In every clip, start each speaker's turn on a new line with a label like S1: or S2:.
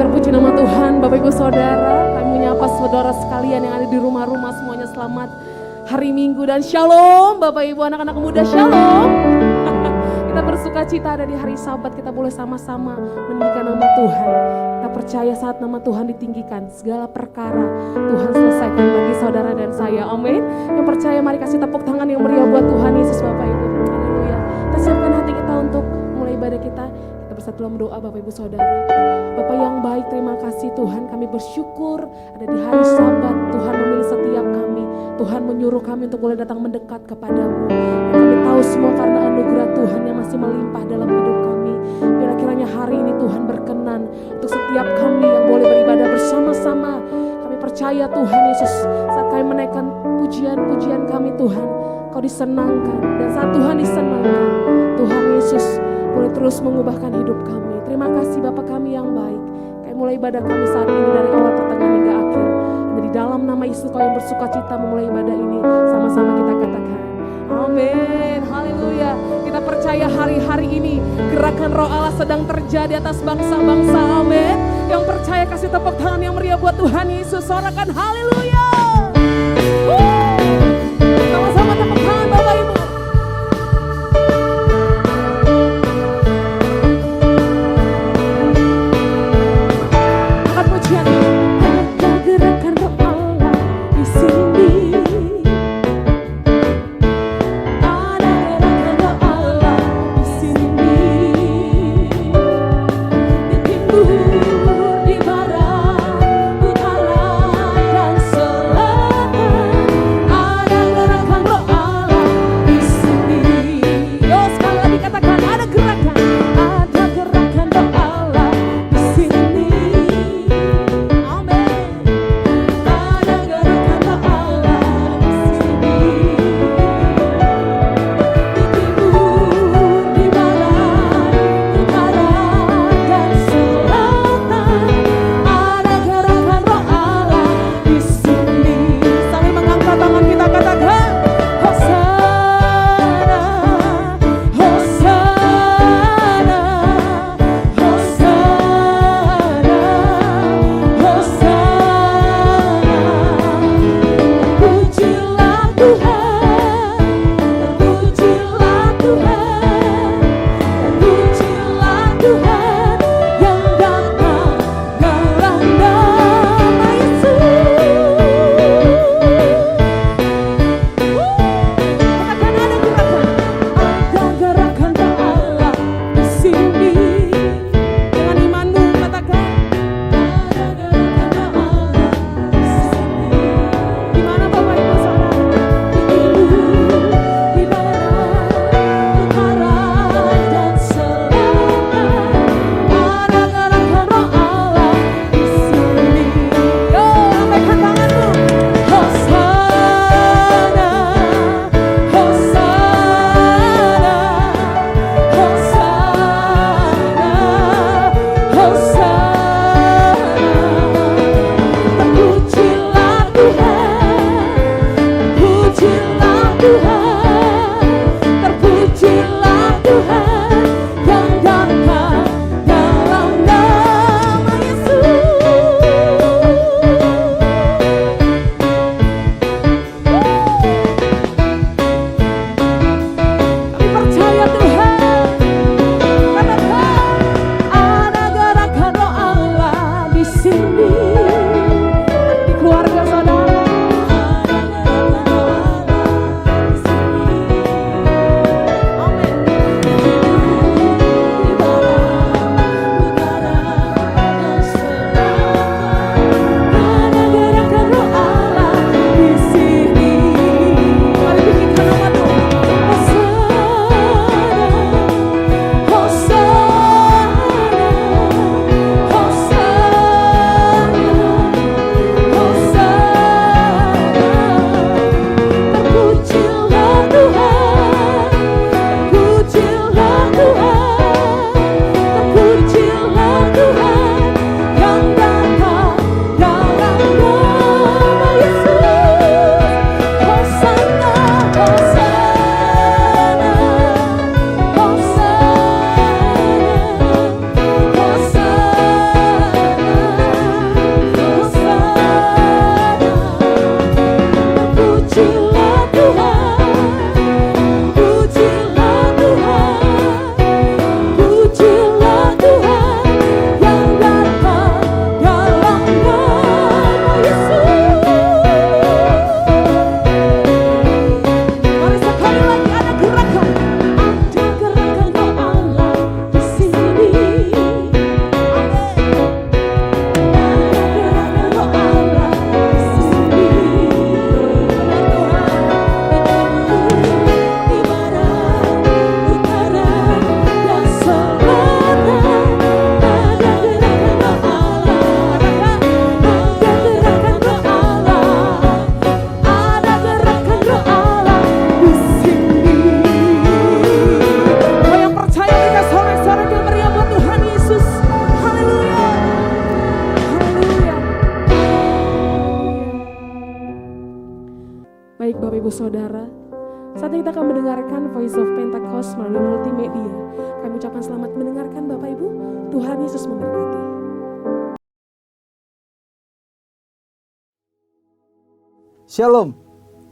S1: Terpuji nama Tuhan, Bapak Ibu Saudara. Kami menyapa saudara sekalian yang ada di rumah-rumah, semuanya selamat hari Minggu dan shalom Bapak Ibu, anak-anak muda, shalom. Kita bersuka cita ada di hari Sabat, kita boleh sama-sama meninggikan nama Tuhan. Kita percaya saat nama Tuhan ditinggikan, segala perkara Tuhan selesaikan bagi saudara dan saya, amin. Yang percaya mari kasih tepuk tangan yang meriah buat Tuhan Yesus Bapak Ibu, haleluya. Kita siapkan hati kita untuk mulai ibadah kita. Kita bersatu dalam doa Bapak Ibu Saudara. Bapak yang baik, terima kasih Tuhan, kami bersyukur ada di hari Sabat. Tuhan memilih setiap kami, Tuhan menyuruh kami untuk boleh datang mendekat kepadamu. Dan kami tahu semua karena anugerah Tuhan yang masih melimpah dalam hidup kami. Bila kiranya hari ini Tuhan berkenan untuk setiap kami yang boleh beribadah bersama-sama. Kami percaya Tuhan Yesus, saat kami menaikkan pujian-pujian kami Tuhan, Kau disenangkan. Dan saat Tuhan disenangkan, Tuhan Yesus boleh terus mengubahkan hidup kami. Terima kasih Bapa kami yang baik. Kami mulai ibadah kami saat ini dari awal pertengahan hingga akhir. Dan di dalam nama Yesus Kau yang bersuka cita memulai ibadah ini. Sama-sama kita katakan amin, haleluya. Kita percaya hari-hari ini gerakan Roh Allah sedang terjadi atas bangsa-bangsa, amin. Yang percaya kasih tepuk tangan yang meriah buat Tuhan Yesus. Sorakan haleluya. Sama-sama tepuk tangan Bapak Ibu.
S2: Di barat, utara, dan selatan.
S1: Ibu Saudara, saat ini kita akan mendengarkan Voice of Pentecost melalui multimedia. Kami ucapkan selamat mendengarkan Bapak Ibu. Tuhan Yesus memberkati.
S2: Shalom.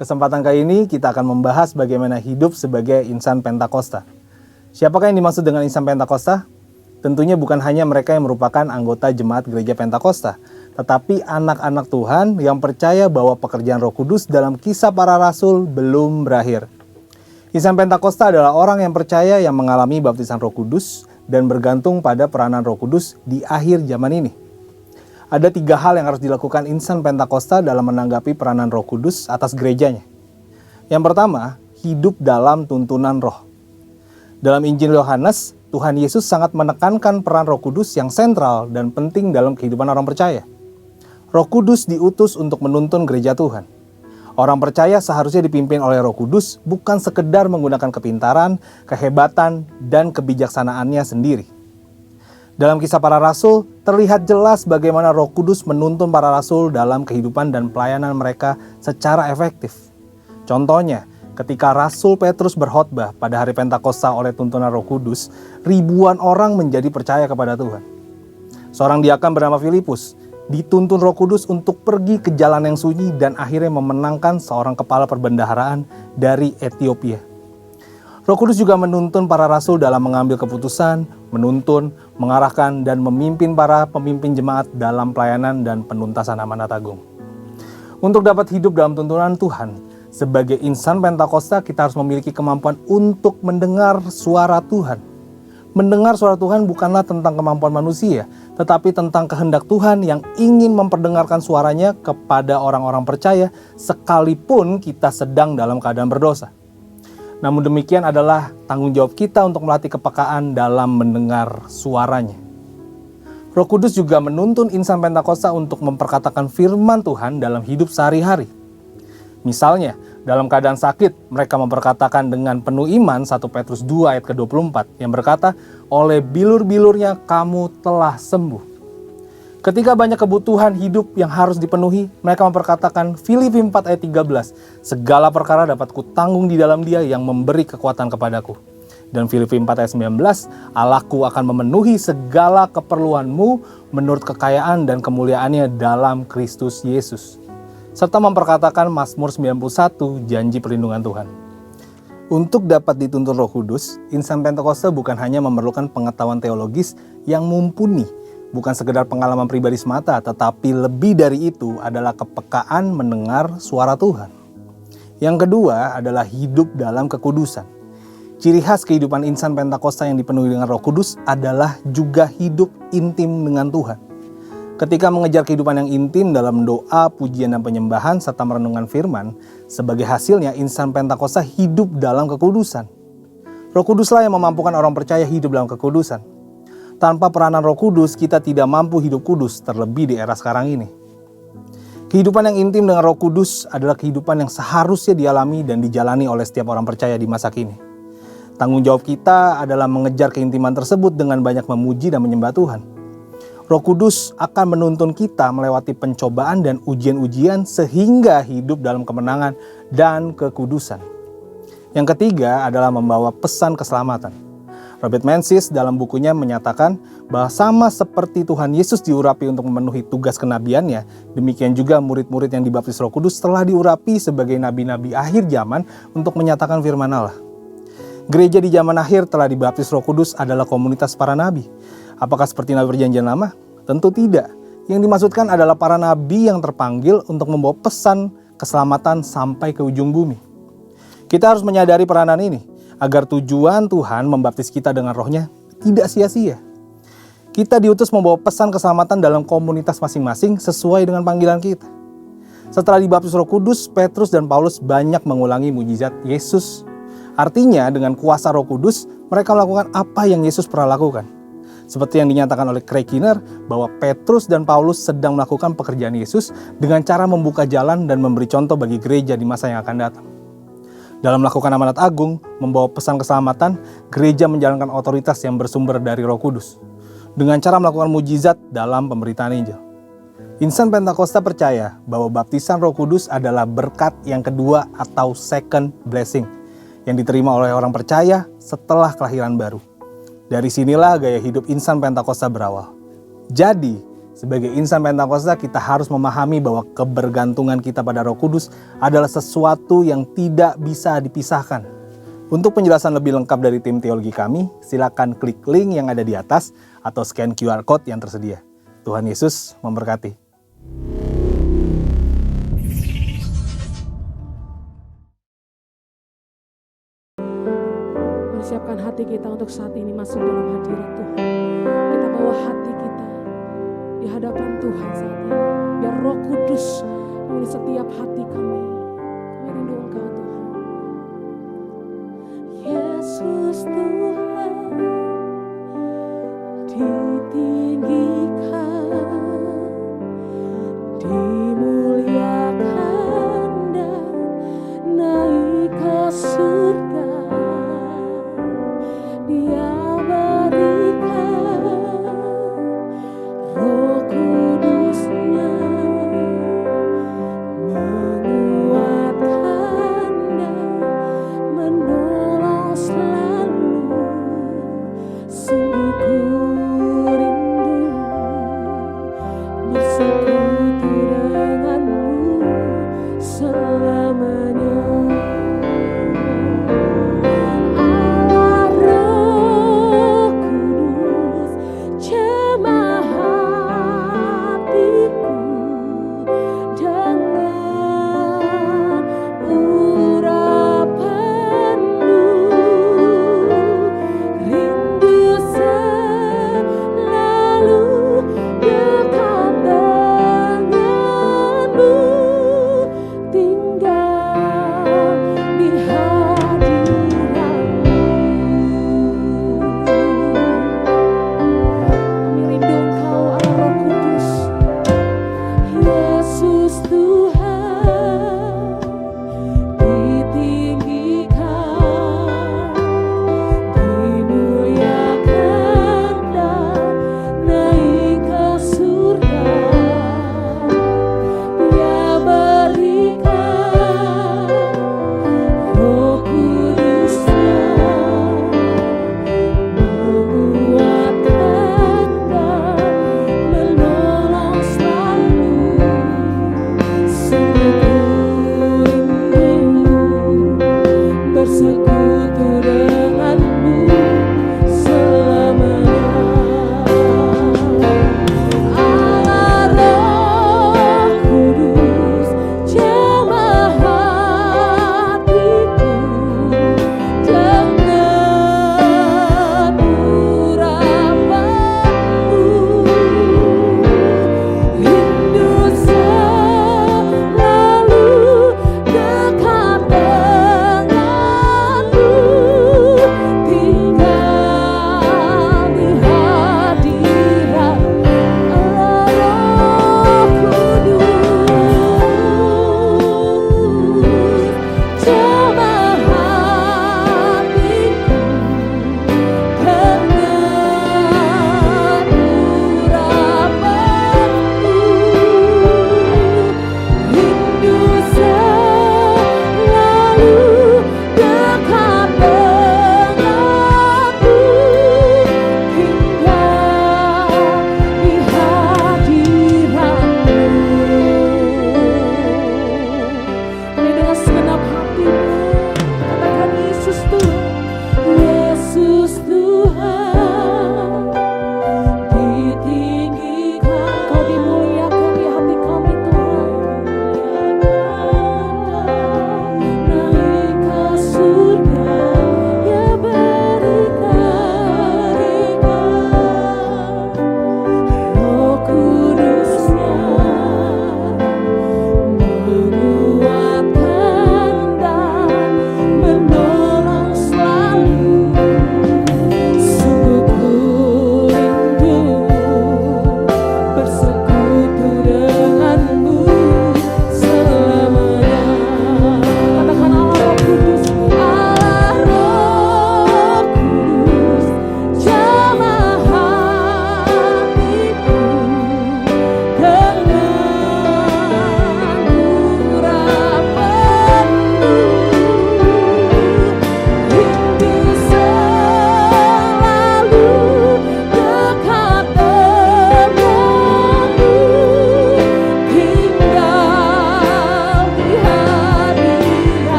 S2: Kesempatan kali ini kita akan membahas bagaimana hidup sebagai insan Pentakosta. Siapakah yang dimaksud dengan insan Pentakosta? Tentunya bukan hanya mereka yang merupakan anggota jemaat gereja Pentakosta, tetapi anak-anak Tuhan yang percaya bahwa pekerjaan Roh Kudus dalam Kisah Para Rasul belum berakhir. Insan Pentakosta adalah orang yang percaya yang mengalami baptisan Roh Kudus dan bergantung pada peranan Roh Kudus di akhir zaman ini. Ada 3 hal yang harus dilakukan insan Pentakosta dalam menanggapi peranan Roh Kudus atas gerejanya. Yang pertama, hidup dalam tuntunan Roh. Dalam Injil Yohanes, Tuhan Yesus sangat menekankan peran Roh Kudus yang sentral dan penting dalam kehidupan orang percaya. Roh Kudus diutus untuk menuntun gereja Tuhan. Orang percaya seharusnya dipimpin oleh Roh Kudus, bukan sekedar menggunakan kepintaran, kehebatan, dan kebijaksanaannya sendiri. Dalam Kisah Para Rasul, terlihat jelas bagaimana Roh Kudus menuntun para rasul dalam kehidupan dan pelayanan mereka secara efektif. Contohnya, ketika Rasul Petrus berkhotbah pada hari Pentakosta oleh tuntunan Roh Kudus, ribuan orang menjadi percaya kepada Tuhan. Seorang diakan bernama Filipus dituntun Roh Kudus untuk pergi ke jalan yang sunyi dan akhirnya memenangkan seorang kepala perbendaharaan dari Ethiopia. Roh Kudus juga menuntun para rasul dalam mengambil keputusan, menuntun, mengarahkan, dan memimpin para pemimpin jemaat dalam pelayanan dan penuntasan amanat agung. Untuk dapat hidup dalam tuntunan Tuhan, sebagai insan Pentakosta kita harus memiliki kemampuan untuk mendengar suara Tuhan. Mendengar suara Tuhan bukanlah tentang kemampuan manusia, tetapi tentang kehendak Tuhan yang ingin memperdengarkan suaranya kepada orang-orang percaya sekalipun kita sedang dalam keadaan berdosa. Namun demikian adalah tanggung jawab kita untuk melatih kepekaan dalam mendengar suaranya. Roh Kudus juga menuntun insan Pentakosta untuk memperkatakan firman Tuhan dalam hidup sehari-hari. Misalnya, dalam keadaan sakit, mereka memperkatakan dengan penuh iman 1 Petrus 2 ayat ke-24 yang berkata, oleh bilur-bilurnya kamu telah sembuh. Ketika banyak kebutuhan hidup yang harus dipenuhi, mereka memperkatakan Filipi 4 ayat 13, segala perkara dapat kutanggung di dalam Dia yang memberi kekuatan kepadaku. Dan Filipi 4 ayat 19, Allahku akan memenuhi segala keperluanmu menurut kekayaan dan kemuliaannya dalam Kristus Yesus. Serta memperkatakan Mazmur 91, janji perlindungan Tuhan. Untuk dapat dituntun Roh Kudus, insan Pentakosta bukan hanya memerlukan pengetahuan teologis yang mumpuni, bukan sekedar pengalaman pribadi semata, tetapi lebih dari itu adalah kepekaan mendengar suara Tuhan. Yang kedua adalah hidup dalam kekudusan. Ciri khas kehidupan insan Pentakosta yang dipenuhi dengan Roh Kudus adalah juga hidup intim dengan Tuhan. Ketika mengejar kehidupan yang intim dalam doa, pujian, dan penyembahan serta merenungkan firman, sebagai hasilnya insan Pentakosta hidup dalam kekudusan. Roh Kuduslah yang memampukan orang percaya hidup dalam kekudusan. Tanpa peranan Roh Kudus, kita tidak mampu hidup kudus, terlebih di era sekarang ini. Kehidupan yang intim dengan Roh Kudus adalah kehidupan yang seharusnya dialami dan dijalani oleh setiap orang percaya di masa kini. Tanggung jawab kita adalah mengejar keintiman tersebut dengan banyak memuji dan menyembah Tuhan. Roh Kudus akan menuntun kita melewati pencobaan dan ujian-ujian sehingga hidup dalam kemenangan dan kekudusan. Yang ketiga adalah membawa pesan keselamatan. Robert Menzies dalam bukunya menyatakan bahwa sama seperti Tuhan Yesus diurapi untuk memenuhi tugas kenabiannya, demikian juga murid-murid yang dibaptis Roh Kudus telah diurapi sebagai nabi-nabi akhir zaman untuk menyatakan firman Allah. Gereja di zaman akhir telah dibaptis Roh Kudus adalah komunitas para nabi. Apakah seperti nabi perjanjian lama? Tentu tidak. Yang dimaksudkan adalah para nabi yang terpanggil untuk membawa pesan keselamatan sampai ke ujung bumi. Kita harus menyadari peranan ini, agar tujuan Tuhan membaptis kita dengan Roh-Nya tidak sia-sia. Kita diutus membawa pesan keselamatan dalam komunitas masing-masing sesuai dengan panggilan kita. Setelah dibaptis Roh Kudus, Petrus dan Paulus banyak mengulangi mujizat Yesus. Artinya dengan kuasa Roh Kudus, mereka melakukan apa yang Yesus pernah lakukan. Seperti yang dinyatakan oleh Craig Keener bahwa Petrus dan Paulus sedang melakukan pekerjaan Yesus dengan cara membuka jalan dan memberi contoh bagi gereja di masa yang akan datang. Dalam melakukan amanat agung, membawa pesan keselamatan, gereja menjalankan otoritas yang bersumber dari Roh Kudus. Dengan cara melakukan mujizat dalam pemberitaan Injil. Insan Pentakosta percaya bahwa baptisan Roh Kudus adalah berkat yang kedua atau second blessing yang diterima oleh orang percaya setelah kelahiran baru. Dari sinilah gaya hidup insan Pentakosta berawal. Jadi, sebagai insan Pentakosta kita harus memahami bahwa kebergantungan kita pada Roh Kudus adalah sesuatu yang tidak bisa dipisahkan. Untuk penjelasan lebih lengkap dari tim teologi kami, silakan klik link yang ada di atas atau scan QR Code yang tersedia. Tuhan Yesus memberkati.
S1: Siapkan hati kita untuk saat ini masuk dalam hadirat Tuhan. Kita bawa hati kita di hadapan Tuhan saat ini. Biar Roh Kudus memenuhi setiap hati kami. Kami rindu Engkau Tuhan. Yesus Tuhan ditinggikan, dimuliakan dan naik ke surga. Dia berikan Roh Kudus-Nya menguatkan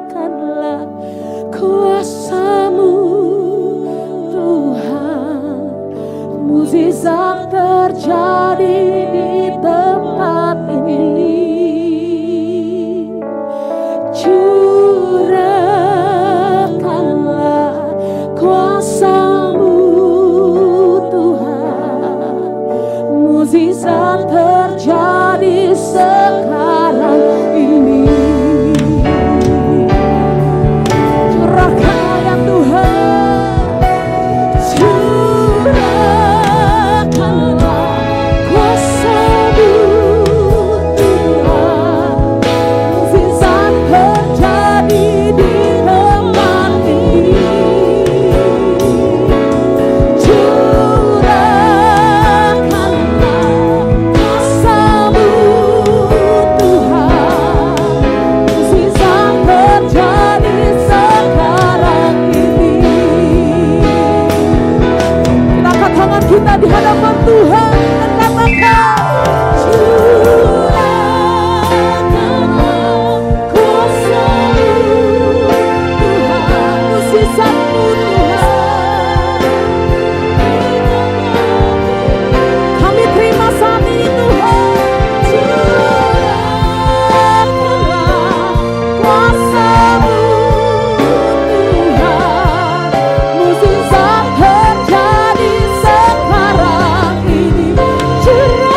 S1: Curahkanlah kuasa-Mu Tuhan, mukjizat terjadi di tempat ini. Curahkanlah kuasa-Mu Tuhan, mukjizat terjadi sekarang ini. Curahkan ya Tuhan, curahkanlah kuasa-Mu Tuhan, mukjizat terjadi di tempat ini. Curahkanlah kuasa-Mu Tuhan, mukjizat terjadi sekarang ini. Kita angkat tangan kita di hadapan Tuhan dan katakan, curahkanlah kuasa-Mu Tuhan, mukjizat-Mu Tuhan. Kami terima saat ini Tuhan, curahkanlah kuasa-Mu Tuhan, mukjizat terjadi sekarang ini. Curahkanlah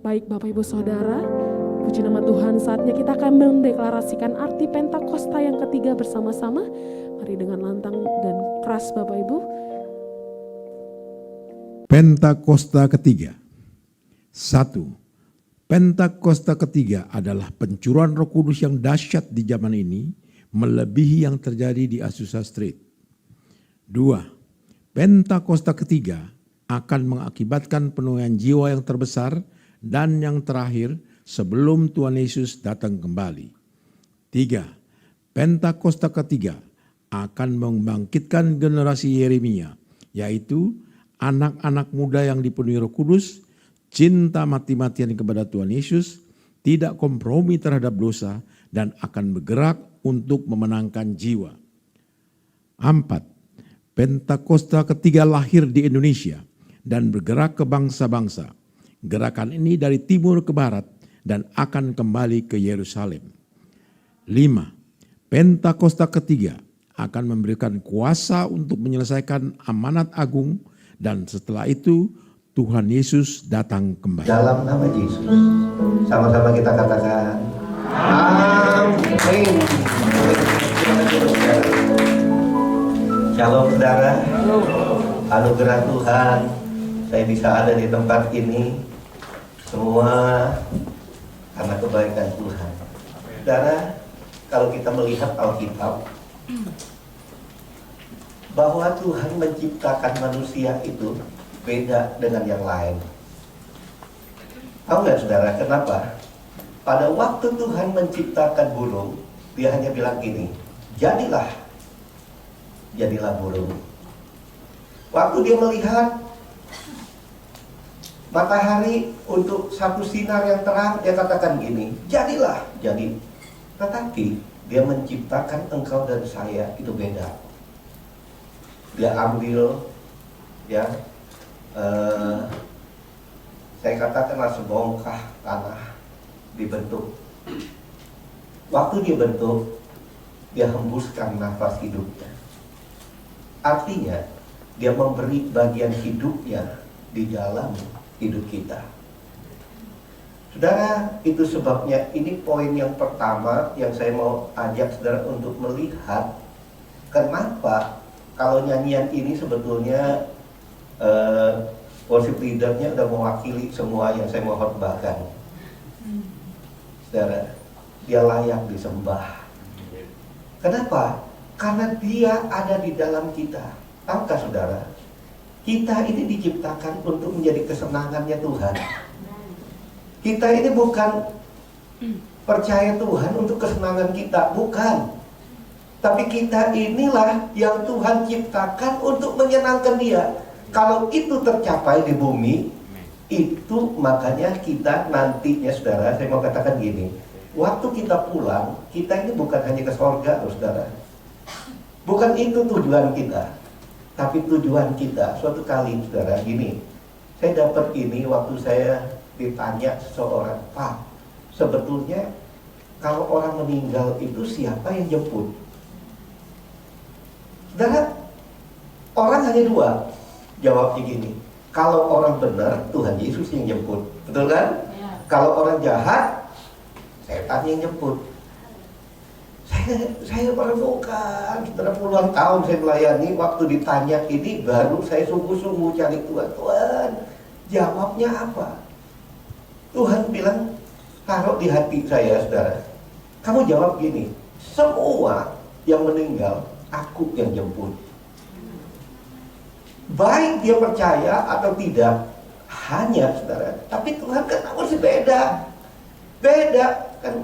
S1: Baik Bapak Ibu Saudara, puji nama Tuhan, saatnya kita akan mendeklarasikan arti Pentakosta yang ketiga bersama-sama. Mari dengan lantang dan keras Bapak Ibu.
S3: Pentakosta ketiga. 1. Pentakosta ketiga adalah pencurahan Roh Kudus yang dahsyat di zaman ini, melebihi yang terjadi di Azusa Street. 2. Pentakosta ketiga akan mengakibatkan penuaian jiwa yang terbesar dan yang terakhir sebelum Tuhan Yesus datang kembali. 3. Pentakosta ketiga akan membangkitkan generasi Yeremia, yaitu anak-anak muda yang dipenuhi Roh Kudus, cinta mati-matian kepada Tuhan Yesus, tidak kompromi terhadap dosa, dan akan bergerak untuk memenangkan jiwa. 4. Pentakosta ketiga lahir di Indonesia dan bergerak ke bangsa-bangsa. Gerakan ini dari timur ke barat dan akan kembali ke Yerusalem. 5. Pentakosta ketiga akan memberikan kuasa untuk menyelesaikan amanat agung, dan setelah itu Tuhan Yesus datang kembali.
S4: Dalam nama Yesus, sama-sama kita katakan amin. Shalom saudara, anugerah Tuhan saya bisa ada di tempat ini semua karena kebaikan Tuhan. Saudara, kalau kita melihat Alkitab, bahwa Tuhan menciptakan manusia itu beda dengan yang lain. Tahu nggak saudara kenapa? Pada waktu Tuhan menciptakan burung, dia hanya bilang gini, jadilah burung. Waktu dia melihat matahari untuk satu sinar yang terang, dia katakan gini, jadilah, jadi. Tetapi dia menciptakan engkau dan saya itu beda. dia ambil, ya, saya katakanlah sebongkah tanah dibentuk. Waktu dia bentuk, dia hembuskan nafas hidupnya. Artinya, dia memberi bagian hidupnya di dalam hidup kita. Saudara, itu sebabnya ini poin yang pertama yang saya mau ajak saudara untuk melihat kenapa kalau nyanyian ini sebetulnya worship leadernya udah mewakili semua yang saya mau khotbahkan. Saudara, dia layak disembah. Kenapa? Karena dia ada di dalam kita. Tahukah saudara? Kita ini diciptakan untuk menjadi kesenangannya Tuhan. Kita ini bukan percaya Tuhan untuk kesenangan kita, bukan. Tapi kita inilah yang Tuhan ciptakan untuk menyenangkan Dia. Kalau itu tercapai di bumi, itu makanya kita nantinya, saudara, saya mau katakan gini, waktu kita pulang, kita ini bukan hanya ke sorga, saudara. Bukan itu tujuan kita. Tapi tujuan kita, suatu kali, saudara, gini, saya dapat ini waktu saya ditanya seseorang, Pak, sebetulnya kalau orang meninggal itu siapa yang jemput? Saudara, orang hanya dua. Jawabnya gini, kalau orang benar, Tuhan Yesus yang jemput. Betul kan? Ya. Kalau orang jahat, setan yang jemput. Saya merenungkan, setelah puluhan tahun saya melayani, waktu ditanya ini baru saya sungguh-sungguh cari Tuhan. Tuhan, jawabnya apa? Tuhan bilang, taruh di hati saya, saudara. Kamu jawab gini, semua yang meninggal, aku yang jemput. Baik dia percaya atau tidak, hanya, saudara. Tapi Tuhan kan masih beda. Beda, kan.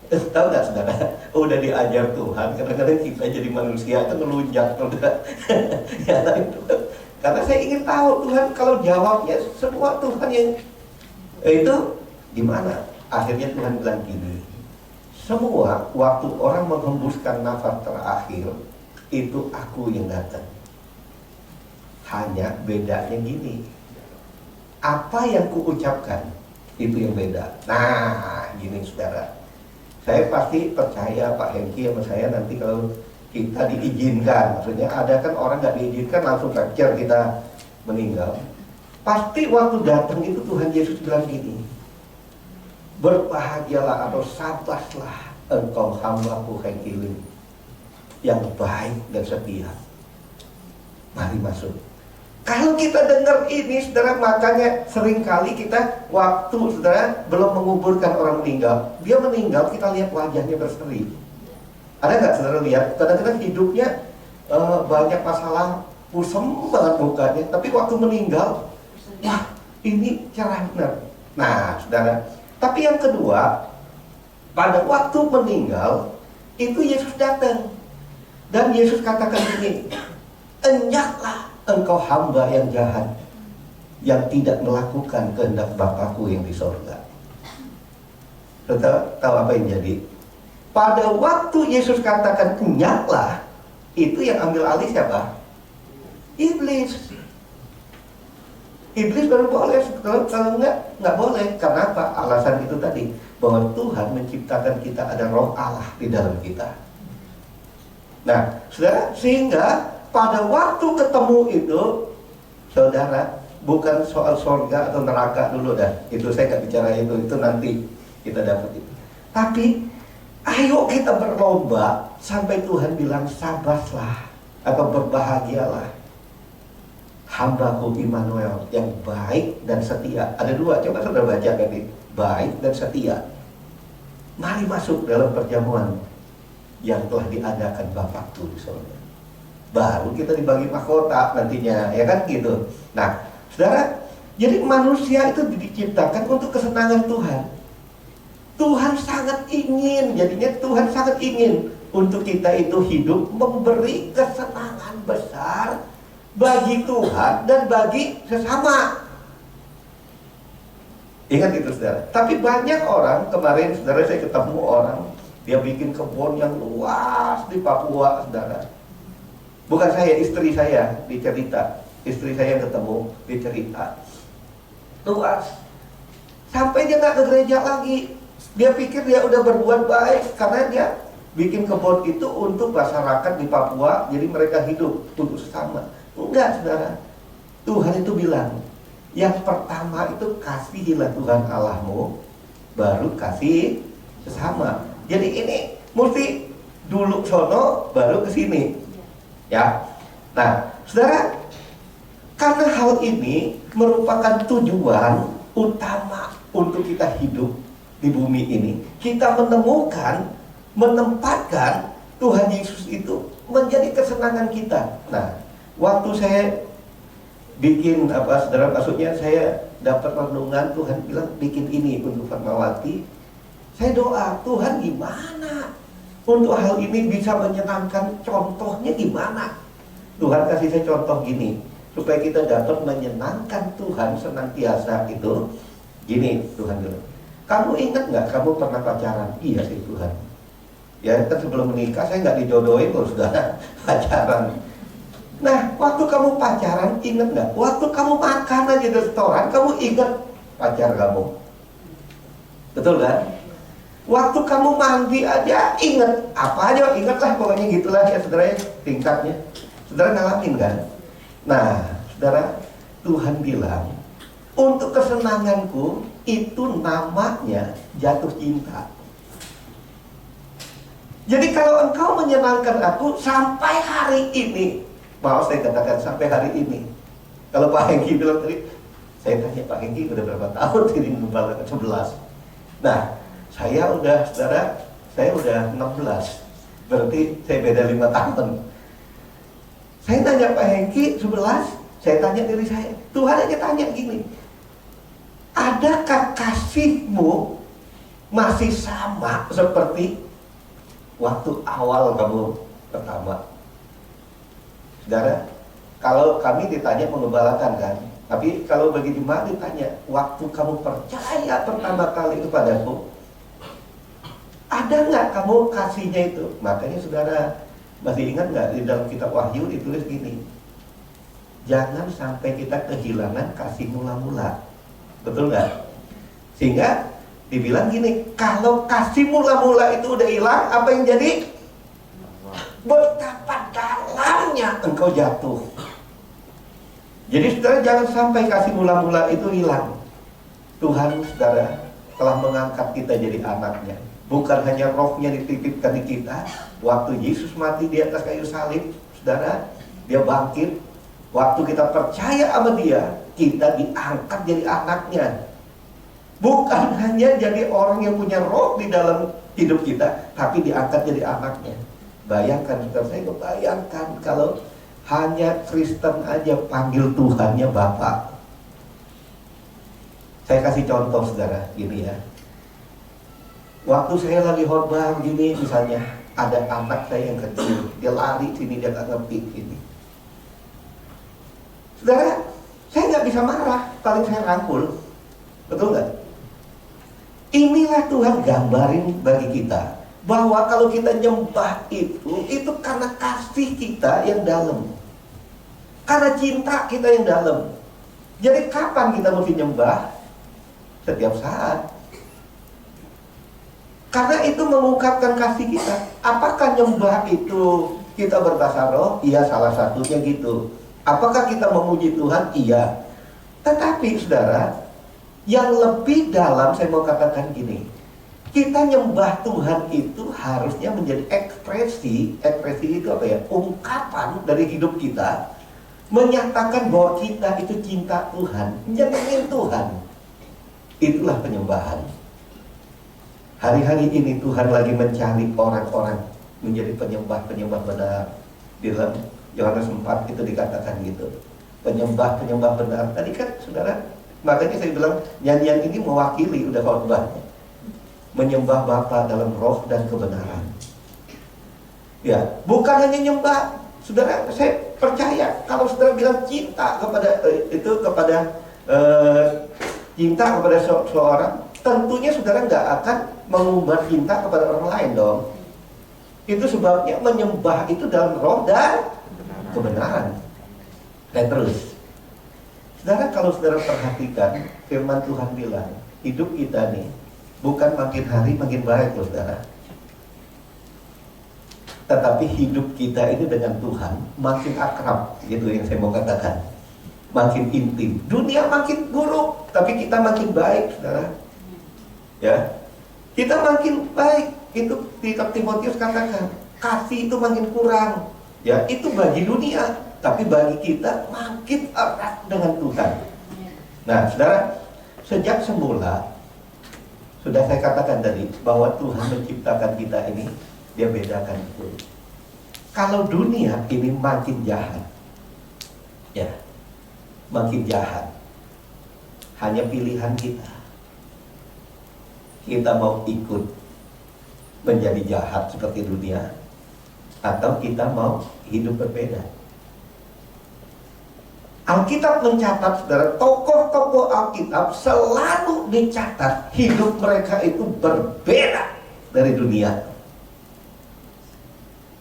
S4: Tahu nggak, saudara? Udah diajar Tuhan, kadang-kadang kita jadi manusia itu ngelunjak, saudara. Ya, itu. Karena saya ingin tahu Tuhan kalau jawabnya semua Tuhan yang itu gimana? Akhirnya Tuhan bilang gini, semua waktu orang menghembuskan nafas terakhir, itu aku yang datang. Hanya bedanya gini, apa yang kuucapkan itu yang beda. Nah, gini saudara, saya pasti percaya Pak Hengki sama saya nanti kalau kita diizinkan, maksudnya ada kan orang nggak diizinkan langsung capture kita meninggal. Pasti waktu datang itu Tuhan Yesus bilang gini, berbahagialah atau sabaslah engkau hamba-Ku Hengki yang baik dan setia. Mari masuk. Kalau kita dengar ini, saudara, makanya seringkali kita waktu, saudara, belum menguburkan orang meninggal, dia meninggal, kita lihat wajahnya berseri. Ada nggak saudara lihat? Kadang-kadang hidupnya banyak masalah, pusem banget mukanya, tapi waktu meninggal, wah, ini cerah benar. Nah, saudara, tapi yang kedua, pada waktu meninggal, itu Yesus datang. Dan Yesus katakan ini, enyaklah engkau hamba yang jahat, yang tidak melakukan kehendak Bapa-Ku yang di sorga. Tahu apa yang jadi? Pada waktu Yesus katakan enyaklah, itu yang ambil alih siapa? Iblis. Iblis baru boleh, kalau nggak boleh. Karena apa? Alasan itu tadi, bahwa Tuhan menciptakan kita, ada roh Allah di dalam kita. Nah, saudara, sehingga pada waktu ketemu itu, saudara, bukan soal surga atau neraka dulu dah. Itu saya nggak bicara itu nanti kita dapat itu. Tapi, ayo kita berlomba sampai Tuhan bilang sabaslah atau berbahagialah hamba-Ku Immanuel yang baik dan setia. Ada dua, coba saudara baca tadi, baik dan setia. Mari masuk dalam perjamuan yang telah diadakan Bapa-Ku di surga. Baru kita dibagi mahkota nantinya, ya kan gitu. Nah, saudara, jadi manusia itu diciptakan untuk kesenangan Tuhan. Tuhan sangat ingin, jadinya Tuhan sangat ingin untuk kita itu hidup memberi kesenangan besar bagi Tuhan dan bagi sesama. Ingat itu, saudara. Tapi banyak orang, kemarin saudara saya ketemu orang, dia bikin kebun yang luas di Papua, saudara. Bukan saya, istri saya dicerita. Istri saya yang ketemu dicerita. Luas. Sampai dia nggak ke gereja lagi. Dia pikir dia udah berbuat baik karena dia bikin kebun itu untuk masyarakat di Papua, jadi mereka hidup untuk sesama. Enggak, saudara. Tuhan itu bilang, yang pertama itu kasihilah Tuhan Allahmu, baru kasih sesama. Jadi ini mesti dulu sono, baru ke sini. Ya. Nah, saudara, karena hal ini merupakan tujuan utama untuk kita hidup di bumi ini, kita menempatkan Tuhan Yesus itu menjadi kesenangan kita. Nah, waktu saya bikin saudara, maksudnya saya dapat renungan, Tuhan bilang bikin ini untuk Fatmawati. Saya doa, Tuhan gimana untuk hal ini bisa menyenangkan, contohnya gimana? Tuhan kasih saya contoh gini, supaya kita dapat menyenangkan Tuhan senantiasa itu. Gini, Tuhan bilang, kamu ingat nggak kamu pernah pacaran? Iya sih Tuhan. Ya kan sebelum menikah saya nggak dijodohin kalau sudah pacaran. Nah, waktu kamu pacaran ingat nggak? Waktu kamu makan aja di restoran, kamu ingat pacar kamu? Betul kan? Waktu kamu mandi aja ingat, apa aja ingatlah, pokoknya gitulah ya saudara ya, tingkatnya. Saudara ngalamin kan? Nah, saudara, Tuhan bilang, untuk kesenanganku itu namanya jatuh cinta. Jadi kalau engkau menyenangkan aku sampai hari ini, mau saya katakan sampai hari ini. Kalau Pak Hengki bilang tadi, saya tanya Pak Hengki udah berapa tahun ini gembala ke-11. Nah, saya udah, saudara, saya udah 16. Berarti saya beda 5 tahun. Saya tanya Pak Hengki 11, saya tanya diri saya. Tuhan aja tanya gini, adakah kasihmu masih sama seperti waktu awal kamu pertama? Saudara, kalau kami ditanya mengembalakan kan, tapi kalau bagi jemaat ditanya, waktu kamu percaya pertama kali kepadaku, ada nggak kamu kasihnya itu? Makanya saudara, masih ingat nggak di dalam kitab Wahyu ditulis gini, jangan sampai kita kehilangan kasih mula-mula. Betul nggak? Sehingga dibilang gini, kalau kasih mula-mula itu udah hilang, apa yang jadi? Betapa dalamnya engkau jatuh. Jadi saudara, jangan sampai kasih mula-mula itu hilang. Tuhan, saudara, telah mengangkat kita jadi anaknya. Bukan hanya rohnya dititipkan di kita. Waktu Yesus mati di atas kayu salib, saudara, dia bangkit. Waktu kita percaya sama dia, kita diangkat jadi anaknya. Bukan hanya jadi orang yang punya roh di dalam hidup kita, tapi diangkat jadi anaknya. Bayangkan, saudara, saya kebayangkan kalau hanya Kristen aja panggil Tuhannya Bapak. Saya kasih contoh, saudara, gini ya. Waktu saya lagi khotbah gini, misalnya ada anak saya yang kecil, dia lari sini, dia nggak ngerti ini. Saudara, saya nggak bisa marah, paling saya rangkul. Betul nggak? Inilah Tuhan gambarin bagi kita, bahwa kalau kita nyembah itu karena kasih kita yang dalam, karena cinta kita yang dalam. Jadi kapan kita mesti nyembah? Setiap saat. Karena itu mengungkapkan kasih kita. Apakah nyembah itu kita berbahasa roh? Iya, salah satunya gitu. Apakah kita memuji Tuhan? Iya. Tetapi saudara, yang lebih dalam saya mau katakan gini, kita nyembah Tuhan itu harusnya menjadi ekspresi itu apa ya? Ungkapan dari hidup kita, menyatakan bahwa kita itu cinta Tuhan, nyenengin Tuhan. Itulah penyembahan. Hari-hari ini Tuhan lagi mencari orang-orang menjadi penyembah-penyembah benar. Di dalam Yohanes 4 itu dikatakan gitu, penyembah-penyembah benar. Tadi kan saudara, makanya saya bilang nyanyian ini mewakili udah khotbahnya, menyembah Bapa dalam roh dan kebenaran. Ya, bukan hanya nyembah. Saudara, saya percaya kalau saudara bilang cinta kepada cinta kepada seorang, tentunya saudara nggak akan mengumbar cinta kepada orang lain dong. Itu sebabnya menyembah itu dalam roh dan kebenaran. Dan terus, saudara, kalau saudara perhatikan firman Tuhan bilang, hidup kita nih bukan makin hari makin baik loh saudara, tetapi hidup kita ini dengan Tuhan makin akrab, gitu yang saya mau katakan, makin intim. Dunia makin buruk, tapi kita makin baik, saudara. Ya, kita makin baik. Itu Timotius katakan, kasih itu makin kurang. Ya, itu bagi dunia, tapi bagi kita makin erat dengan Tuhan. Nah, saudara, sejak semula sudah saya katakan tadi bahwa Tuhan menciptakan kita ini, dia bedakan itu. Kalau dunia ini makin jahat, ya, makin jahat. Hanya pilihan kita. Kita mau ikut menjadi jahat seperti dunia, atau kita mau hidup berbeda. Alkitab mencatat, saudara, tokoh-tokoh Alkitab selalu dicatat hidup mereka itu berbeda dari dunia.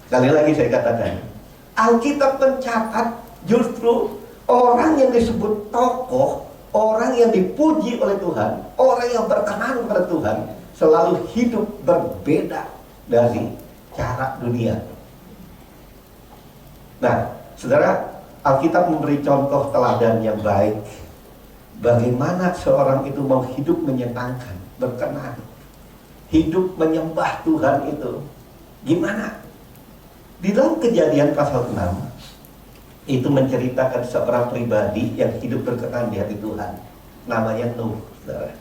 S4: Sekali lagi saya katakan, Alkitab mencatat justru orang yang disebut tokoh, orang yang dipuji oleh Tuhan, orang yang berkenan kepada Tuhan, selalu hidup berbeda dari cara dunia. Nah, saudara, Alkitab memberi contoh teladan yang baik. Bagaimana seorang itu mau hidup menyenangkan, berkenan, hidup menyembah Tuhan itu gimana? Di dalam Kejadian pasal 6 itu menceritakan seorang pribadi yang hidup berkenan di hati Tuhan. Namanya Nuh, saudara.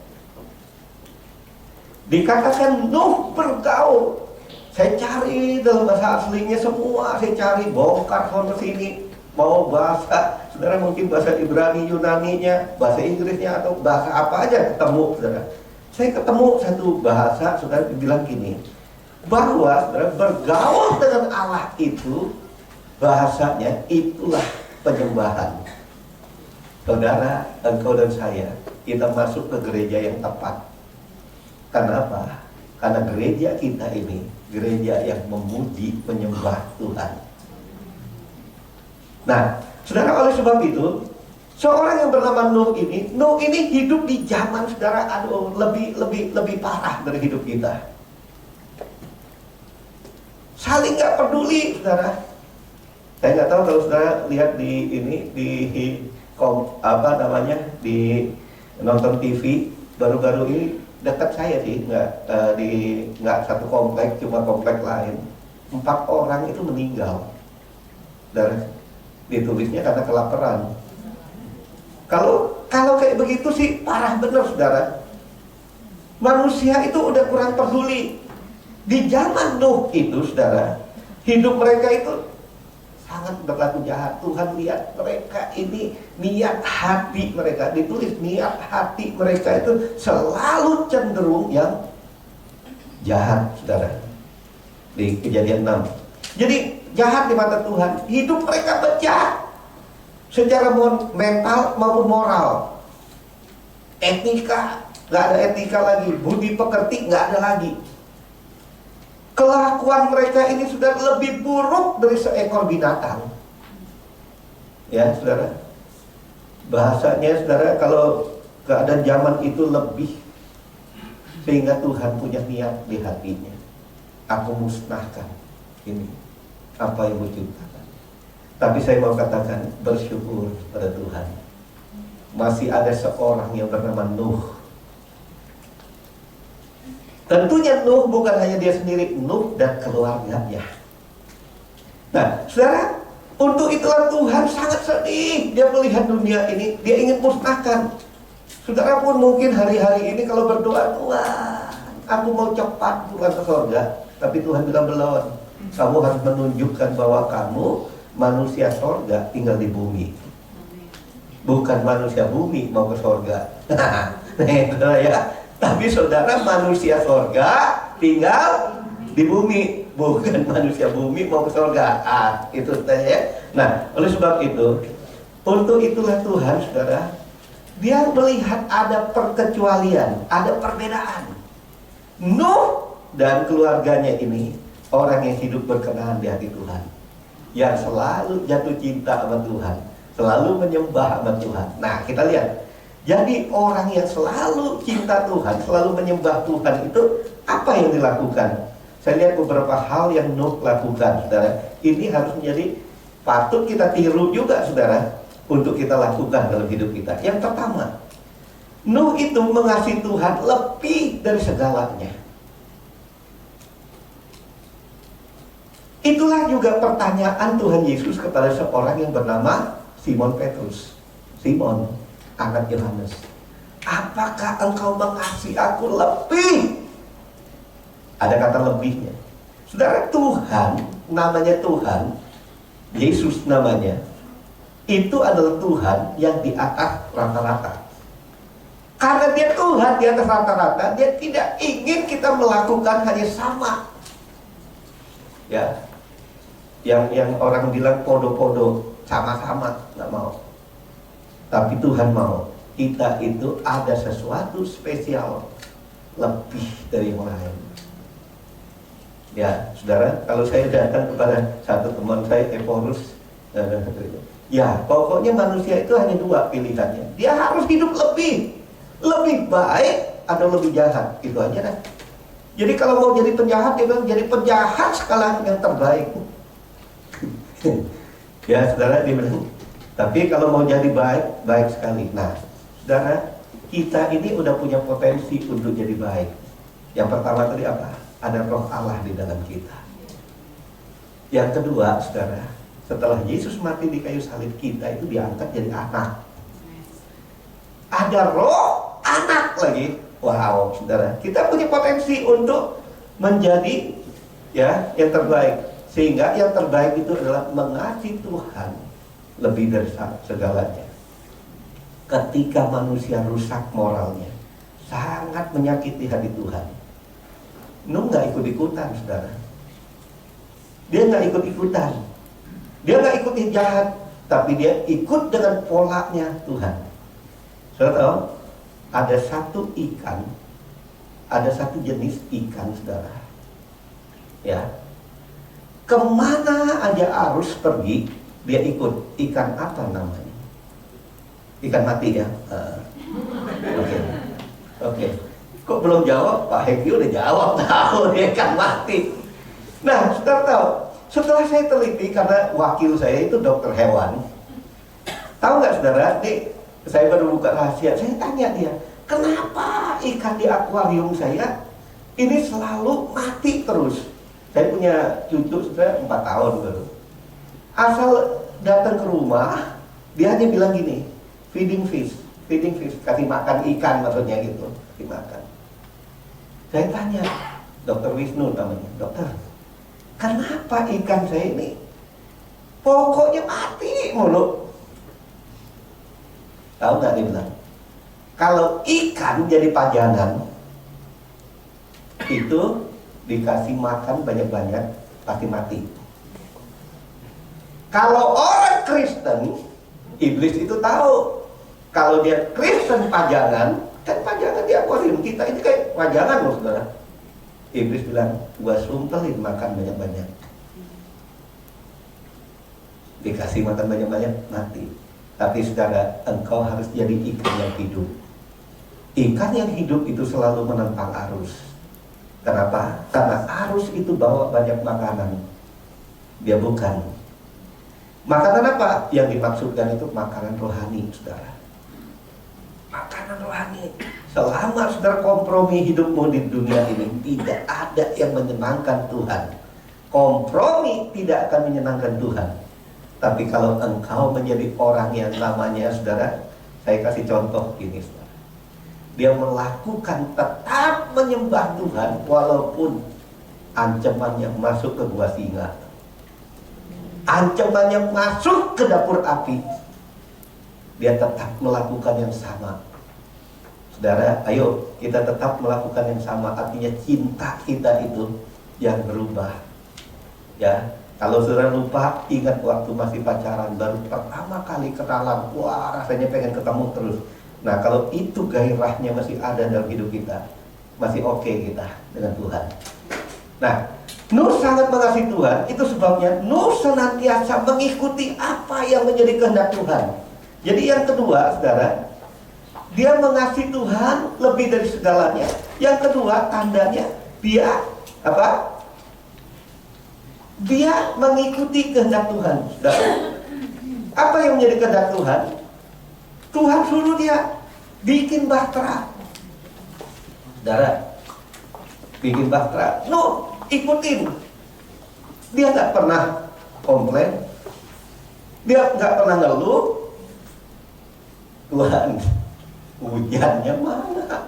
S4: Dikatakan Nuh bergaul. Saya cari dalam bahasa aslinya semua, saya cari bongkar sana sini. Mau bahasa, saudara, mungkin bahasa Ibrani, Yunaninya, bahasa Inggrisnya, atau bahasa apa aja ketemu, saudara. Saya ketemu satu bahasa, saudara, dibilang gini, bahwa saudara bergaul dengan Allah itu, bahasanya itulah penyembahan. Saudara, engkau dan saya, kita masuk ke gereja yang tepat. Kenapa? Karena gereja kita ini, gereja yang memuji, menyembah Tuhan. Nah, saudara, oleh sebab itu, seorang yang bernama Nuh ini hidup di zaman, saudara, lebih parah dari hidup kita. Saling nggak peduli, saudara. Saya nggak tahu kalau saudara lihat di nonton TV baru-baru ini dekat saya sih, nggak satu komplek, cuma komplek lain. 4 orang itu meninggal. Dan ditulisnya karena kelaparan. Kalau kayak begitu sih parah benar, saudara. Manusia itu udah kurang peduli. Di zaman Nuh itu, saudara, hidup mereka itu sangat berlaku jahat. Tuhan lihat mereka ini, niat hati mereka, ditulis niat hati mereka itu selalu cenderung yang jahat, saudara. Di Kejadian 6. Jadi jahat di mata Tuhan, hidup mereka jahat secara mental maupun moral. Etika, nggak ada etika lagi. Budi pekerti nggak ada lagi. Kelakuan mereka ini sudah lebih buruk dari seekor binatang. Ya, saudara. Bahasanya, saudara, kalau keadaan zaman itu lebih, sehingga Tuhan punya niat di hatinya. Aku musnahkan ini apa yang diciptakan. Tapi saya mau katakan, bersyukur pada Tuhan, masih ada seorang yang bernama Nuh. Tentunya Nuh bukan hanya dia sendiri, Nuh dan keluarganya. Nah, saudara, untuk itulah Tuhan sangat sedih. Dia melihat dunia ini, dia ingin musnahkan. Saudara pun mungkin hari-hari ini kalau berdoa, Tuhan, aku mau cepat pulang ke surga. Tapi Tuhan bilang belum. Kamu harus menunjukkan bahwa kamu manusia sorga tinggal di bumi, bukan manusia bumi mau ke sorga. Nah, ya. Tapi saudara, manusia sorga tinggal di bumi, bukan manusia bumi mau ke sorga. Itu ya. Nah, oleh sebab itu, untuk itulah Tuhan, saudara, dia melihat ada perkecualian, ada perbedaan. Nuh dan keluarganya ini orang yang hidup berkenan di hati Tuhan, yang selalu jatuh cinta sama Tuhan, selalu menyembah sama Tuhan. Nah, kita lihat. Jadi orang yang selalu cinta Tuhan, selalu menyembah Tuhan itu apa yang dilakukan? Saya lihat beberapa hal yang Nuh lakukan, saudara. Ini harus menjadi patut kita tiru juga, saudara, untuk kita lakukan dalam hidup kita. Yang pertama, Nuh itu mengasihi Tuhan lebih dari segalanya. Itulah juga pertanyaan Tuhan Yesus kepada seorang yang bernama Simon Petrus. Simon, anak Yohanes, apakah engkau mengasihi aku lebih? Ada kata lebihnya. Saudara, Tuhan, namanya Tuhan, Yesus namanya, itu adalah Tuhan yang di atas rata-rata. Karena dia Tuhan di atas rata-rata, dia tidak ingin kita melakukan hanya sama. Ya, yang orang bilang podo-podo, sama-sama, nggak mau. Tapi Tuhan mau kita itu ada sesuatu spesial lebih dari yang lain. Ya, saudara, kalau saya datang kepada satu teman saya, Eporus, ya, pokoknya manusia itu hanya dua pilihannya. Dia harus hidup lebih baik atau lebih jahat, itu aja kan. Jadi kalau mau jadi penjahat, dia bilang jadi penjahat skala yang terbaik. Ya, saudara, dia bilang. Tapi kalau mau jadi baik, baik sekali. Nah, saudara, kita ini udah punya potensi untuk jadi baik. Yang pertama tadi apa? Ada roh Allah di dalam kita. Yang kedua, saudara, setelah Yesus mati di kayu salib, kita itu diangkat jadi anak. Ada roh anak lagi. Wow, saudara, kita punya potensi untuk menjadi ya yang terbaik. Sehingga yang terbaik itu adalah mengasihi Tuhan lebih dari segalanya. Ketika manusia rusak moralnya, sangat menyakiti hati Tuhan. Nuh nggak ikut-ikutan, saudara. Dia nggak ikut-ikutan. Dia nggak ikut jahat, tapi dia ikut dengan polanya Tuhan. Saudara tahu, ada satu ikan, ada satu jenis ikan, saudara. Ya, kemana aja arus pergi, dia ikut. Ikan apa namanya? Ikan mati ya. Oke. Kok belum jawab? Pak Heki udah jawab. Tahu dia ikan mati. Nah, saudara tahu, setelah saya teliti, karena wakil saya itu dokter hewan. Tahu nggak, saudara? Nih, saya baru buka rahasia. Saya tanya dia, kenapa ikan di akuarium saya ini selalu mati terus? Saya punya cucu sudah 4 tahun baru. Asal datang ke rumah, dia hanya bilang gini, feeding fish, kasih makan ikan, maksudnya gitu, kasih makan. Saya tanya, Dokter Wisnu namanya, dokter, kenapa ikan saya ini pokoknya mati mulu? Tahu nggak dia bilang? Kalau ikan jadi pajangan, itu dikasih makan banyak-banyak pasti mati. Kalau orang Kristen, iblis itu tahu kalau dia Kristen pajangan, kan pajangan di akuarium kita ini kayak pajangan loh, saudara. Iblis bilang, gua sumpelin makan banyak-banyak. Dikasih makan banyak-banyak mati. Tapi saudara, engkau harus jadi ikan yang hidup. Ikan yang hidup itu selalu menentang arus. Kenapa? Karena arus itu bawa banyak makanan. Dia bukan. Makanan apa? Yang dimaksudkan itu makanan rohani, saudara. Makanan rohani. Selama saudara kompromi hidupmu di dunia ini, tidak ada yang menyenangkan Tuhan. Kompromi tidak akan menyenangkan Tuhan. Tapi kalau engkau menjadi orang yang namanya, saudara, saya kasih contoh ini, saudara. Dia melakukan tetap menyembah Tuhan walaupun ancamannya masuk ke gua singa, ancamannya masuk ke dapur api, dia tetap melakukan yang sama. Saudara, ayo kita tetap melakukan yang sama. Artinya cinta kita itu yang berubah. Ya, kalau saudara lupa, ingat waktu masih pacaran, baru pertama kali kenalan, wah rasanya pengen ketemu terus. Nah, kalau itu gairahnya masih ada dalam hidup kita, masih oke kita dengan Tuhan. Nah, Nuh sangat mengasihi Tuhan, itu sebabnya Nuh senantiasa mengikuti apa yang menjadi kehendak Tuhan. Jadi yang kedua, saudara, dia mengasihi Tuhan lebih dari segalanya. Yang kedua, tandanya dia apa? Dia mengikuti kehendak Tuhan, saudara. Apa yang menjadi kehendak Tuhan? Tuhan suruh dia bikin bahtera, saudara. Bikin bahtera, Nuh ikutin. Dia nggak pernah komplain, dia nggak pernah ngeluh. Tuhan, hujannya mana?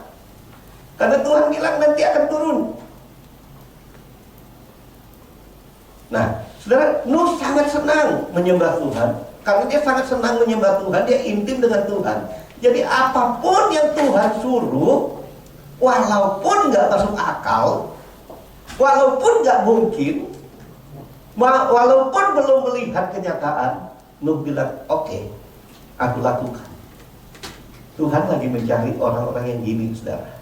S4: Karena Tuhan bilang nanti akan turun. Nah, saudara, Nuh sangat senang menyembah Tuhan. Karena dia sangat senang menyembah Tuhan, dia intim dengan Tuhan. Jadi apapun yang Tuhan suruh, walaupun nggak masuk akal, walaupun nggak mungkin, walaupun belum melihat kenyataan, Nuh bilang, oke, aku lakukan. Tuhan lagi mencari orang-orang yang gini, saudara.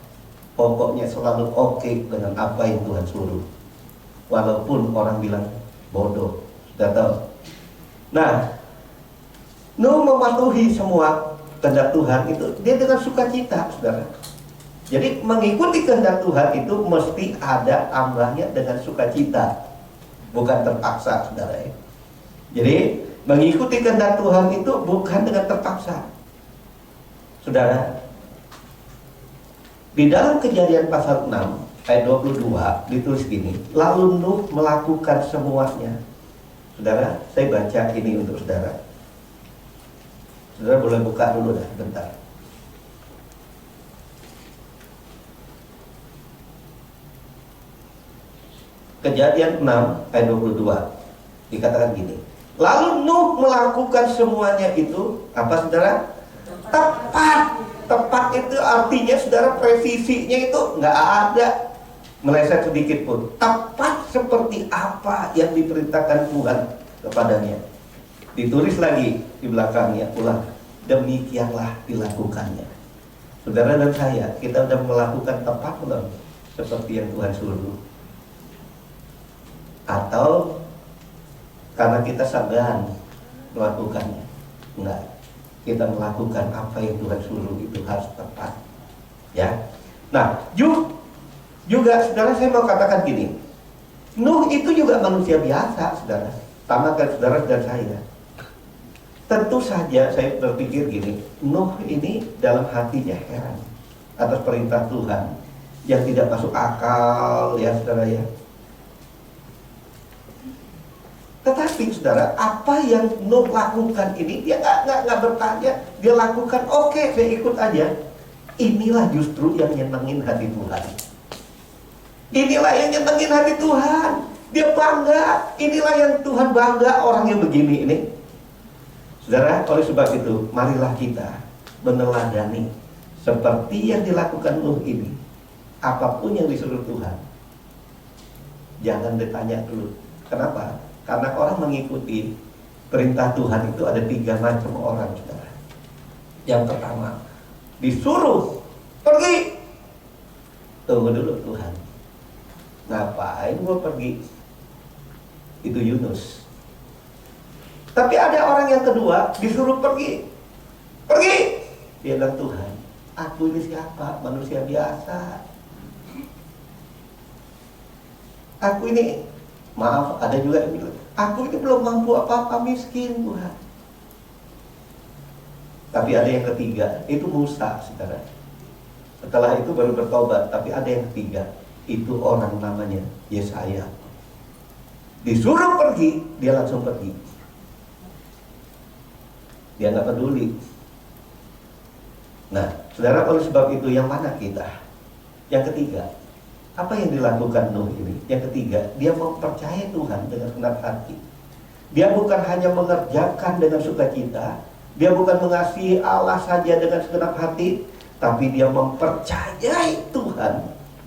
S4: Pokoknya selalu oke dengan apa yang Tuhan suruh, walaupun orang bilang bodoh, sudah tahu. Nah, Nuh mematuhi semua kehendak Tuhan itu dia dengan sukacita, saudara. Jadi mengikuti kehendak Tuhan itu mesti ada tambahnya dengan sukacita, bukan terpaksa, saudara ya. Jadi mengikuti kehendak Tuhan itu bukan dengan terpaksa, saudara. Di dalam Kejadian pasal 6 ayat 22 ditulis gini, lalu Nuh melakukan semuanya. Saudara, saya baca ini untuk saudara. Saudara boleh buka dulu dah, bentar. Kejadian 6 ayat 22 dikatakan gini, lalu Nuh melakukan semuanya itu apa, saudara? Tepat. Tepat itu artinya, saudara, presisinya itu nggak ada meleset sedikit pun. Tepat seperti apa yang diperintahkan Tuhan kepadanya. Ditulis lagi di belakangnya, ulang, demikianlah dilakukannya. Saudara dan saya, kita sudah melakukan tepat belum seperti yang Tuhan suruh? Atau karena kita segan melakukannya? Enggak. Kita melakukan apa yang Tuhan suruh itu harus tepat, ya. Nah, juga saudara, saya mau katakan gini, Nuh itu juga manusia biasa, saudara, sama kayak saudara dan saya. Tentu saja saya berpikir gini, Nuh ini dalam hatinya heran atas perintah Tuhan yang tidak masuk akal, ya saudara ya. Tetapi saudara, apa yang Nuh lakukan ini, dia nggak bertanya, dia lakukan, oke, saya ikut aja. Inilah justru yang nyenengin hati Tuhan. Inilah yang nyenengin hati Tuhan. Dia bangga. Inilah yang Tuhan bangga, orang yang begini ini. Saudara, oleh sebab itu, marilah kita meneladani seperti yang dilakukan Nuh ini. Apapun yang disuruh Tuhan, jangan ditanya dulu, kenapa? Karena orang mengikuti perintah Tuhan itu ada 3 macam orang, saudara. Yang pertama, disuruh pergi. Tunggu dulu Tuhan, ngapain gua pergi? Itu Yunus. Tapi ada orang yang kedua, disuruh pergi. Pergi. Dia bilang, Tuhan, aku ini siapa? Manusia biasa. Aku ini, maaf, ada juga yang bilang, aku ini belum mampu apa-apa, miskin, Tuhan. Tapi ada yang ketiga, itu Musa, saudara. Setelah itu baru bertobat. Tapi ada yang ketiga, itu orang namanya Yesaya. Disuruh pergi, dia langsung pergi. Dia nggak peduli. Nah, saudara, oleh sebab itu yang mana kita? Yang ketiga, apa yang dilakukan Nuh ini? Yang ketiga, dia mempercayai Tuhan dengan senang hati. Dia bukan hanya mengerjakan dengan sukacita, dia bukan mengasihi Allah saja dengan segenap hati, tapi dia mempercayai Tuhan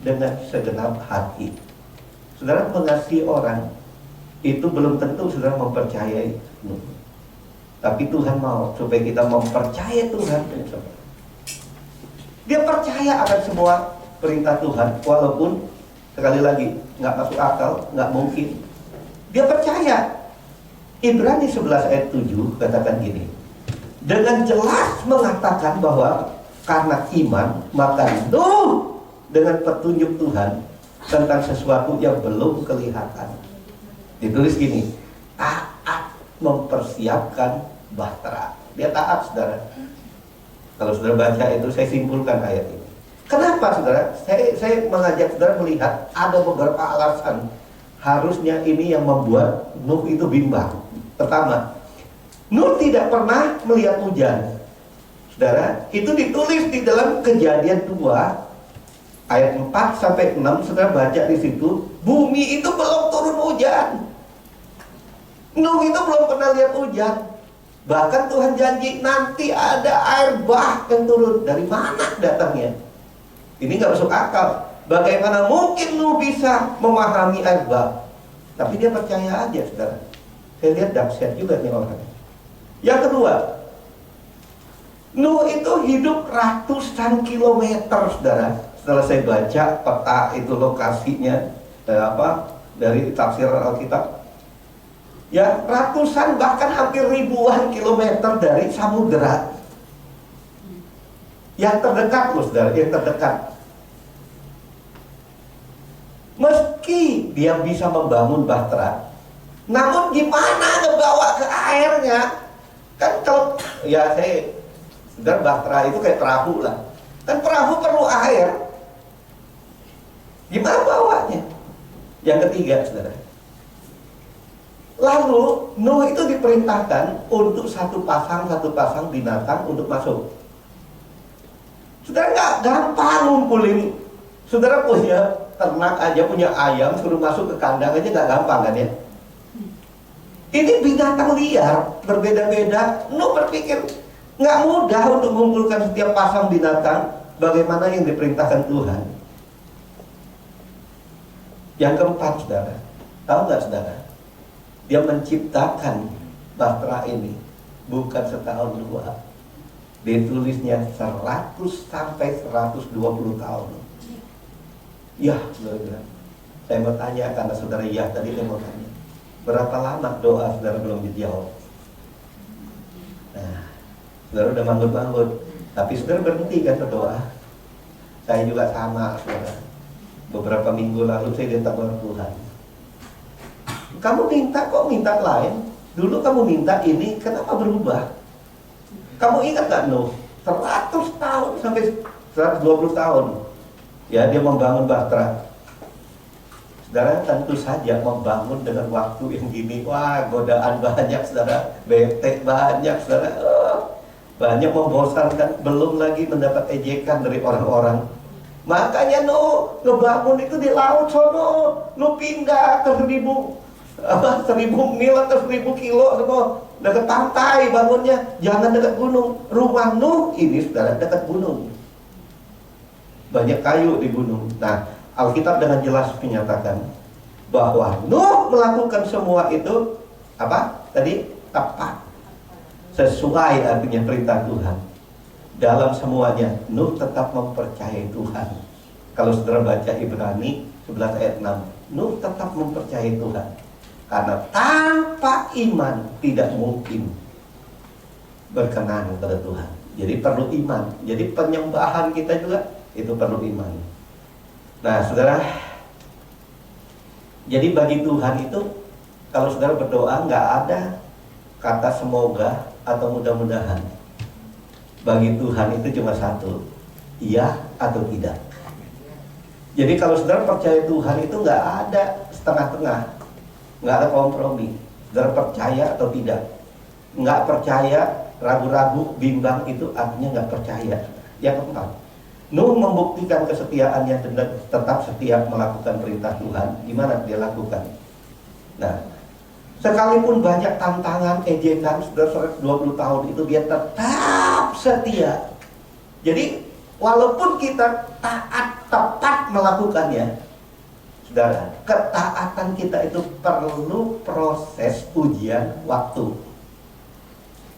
S4: dengan segenap hati. Saudara, mengasihi orang itu belum tentu saudara mempercayai Nuh. Tapi Tuhan mau supaya kita mempercayai Tuhan. Dia percaya akan semua perintah Tuhan, walaupun Sekali lagi, nggak masuk akal, nggak mungkin. Dia percaya. Ibrani 11 ayat 7 katakan gini, dengan jelas mengatakan bahwa karena iman, maka Nuh dengan petunjuk Tuhan tentang sesuatu yang belum kelihatan. Ditulis gini, taat mempersiapkan bahtera. Dia taat, saudara. Kalau saudara baca itu, saya simpulkan ayat ini. Kenapa, saudara? Saya mengajak saudara melihat ada beberapa alasan harusnya ini yang membuat Nuh itu bimbang. Pertama, Nuh tidak pernah melihat hujan. Saudara, itu ditulis di dalam Kejadian 2 ayat 4 sampai 6. Saudara baca di situ, bumi itu belum turun hujan. Nuh itu belum pernah lihat hujan. Bahkan Tuhan janji nanti ada air bah yang turun. Dari mana datangnya? Ini nggak masuk akal. Bagaimana mungkin Nuh bisa memahami air bah? Tapi dia percaya aja, saudara. Saya lihat dahsyat juga nih orang. Yang kedua, Nuh itu hidup ratusan kilometer, saudara. Setelah saya baca peta itu lokasinya dari tafsir Alkitab, ya ratusan bahkan hampir ribuan kilometer dari samudera. Yang terdekat loh, saudara, yang terdekat. Meski dia bisa membangun bahtera, namun gimana ngebawa ke airnya? Kan kalau, ya saudara, bahtera itu kayak perahu lah. Kan perahu perlu air. Gimana bawanya? Yang ketiga, saudara. Lalu Nuh itu diperintahkan untuk satu pasang binatang untuk masuk. Saudara, nggak gampang ngumpulin. Saudara punya ternak aja, punya ayam, suruh masuk ke kandang aja nggak gampang kan ya? Ini binatang liar, berbeda-beda. Nuh berpikir nggak mudah untuk mengumpulkan setiap pasang binatang. Bagaimana yang diperintahkan Tuhan? Yang keempat, saudara, tahu nggak, saudara? Dia menciptakan bahtera ini bukan setahun dua. Ditulisnya 100 sampai 120 tahun. Ya, saudara, saya mau tanya karena saudara ya tadi saya mau tanya, berapa lama doa saudara belum dijawab? Nah, saudara udah bangun-bangun, tapi saudara berhenti kan berdoa. Saya juga sama, saudara. Beberapa minggu lalu saya ditegur Tuhan. Kamu minta kok minta lain? Dulu kamu minta ini, kenapa berubah? Kamu ingat gak Nuh? 100 tahun sampai 120 tahun. Ya, dia membangun bahtera. Saudara, tentu saja membangun dengan waktu yang gini, wah, godaan banyak, saudara. Bete banyak, saudara. Banyak membosankan, belum lagi mendapat ejekan dari orang-orang. Makanya Nuh ngebangun itu di laut sono. Nuh pindah ke 1000 mil atau 1000 kilo sono. Dekat pantai bangunnya, jangan dekat gunung. Rumah Nuh ini, saudara, dekat gunung. Banyak kayu di gunung. Nah, Alkitab dengan jelas menyatakan bahwa Nuh melakukan semua itu apa? Tadi tepat. Sesuai artinya perintah Tuhan. Dalam semuanya Nuh tetap mempercayai Tuhan. Kalau saudara baca Ibrani 11 ayat 6, Nuh tetap mempercayai Tuhan. Karena tanpa iman tidak mungkin berkenan kepada Tuhan. Jadi perlu iman. Jadi penyembahan kita juga itu perlu iman. Nah, saudara, jadi bagi Tuhan itu kalau saudara berdoa nggak ada kata semoga atau mudah-mudahan. Bagi Tuhan itu cuma satu, iya atau tidak. Jadi kalau saudara percaya Tuhan itu nggak ada setengah-tengah, nggak ada kompromi. Saudara percaya atau tidak. Nggak percaya, ragu-ragu, bimbang, itu artinya nggak percaya. Yang keempat, Nuh membuktikan kesetiaannya dan tetap setia melakukan perintah Tuhan. Gimana dia lakukan? Nah, sekalipun banyak tantangan, ejekan, sudah 120 tahun itu dia tetap setia. Jadi walaupun kita taat tepat melakukannya, saudara, ketaatan kita itu perlu proses ujian waktu.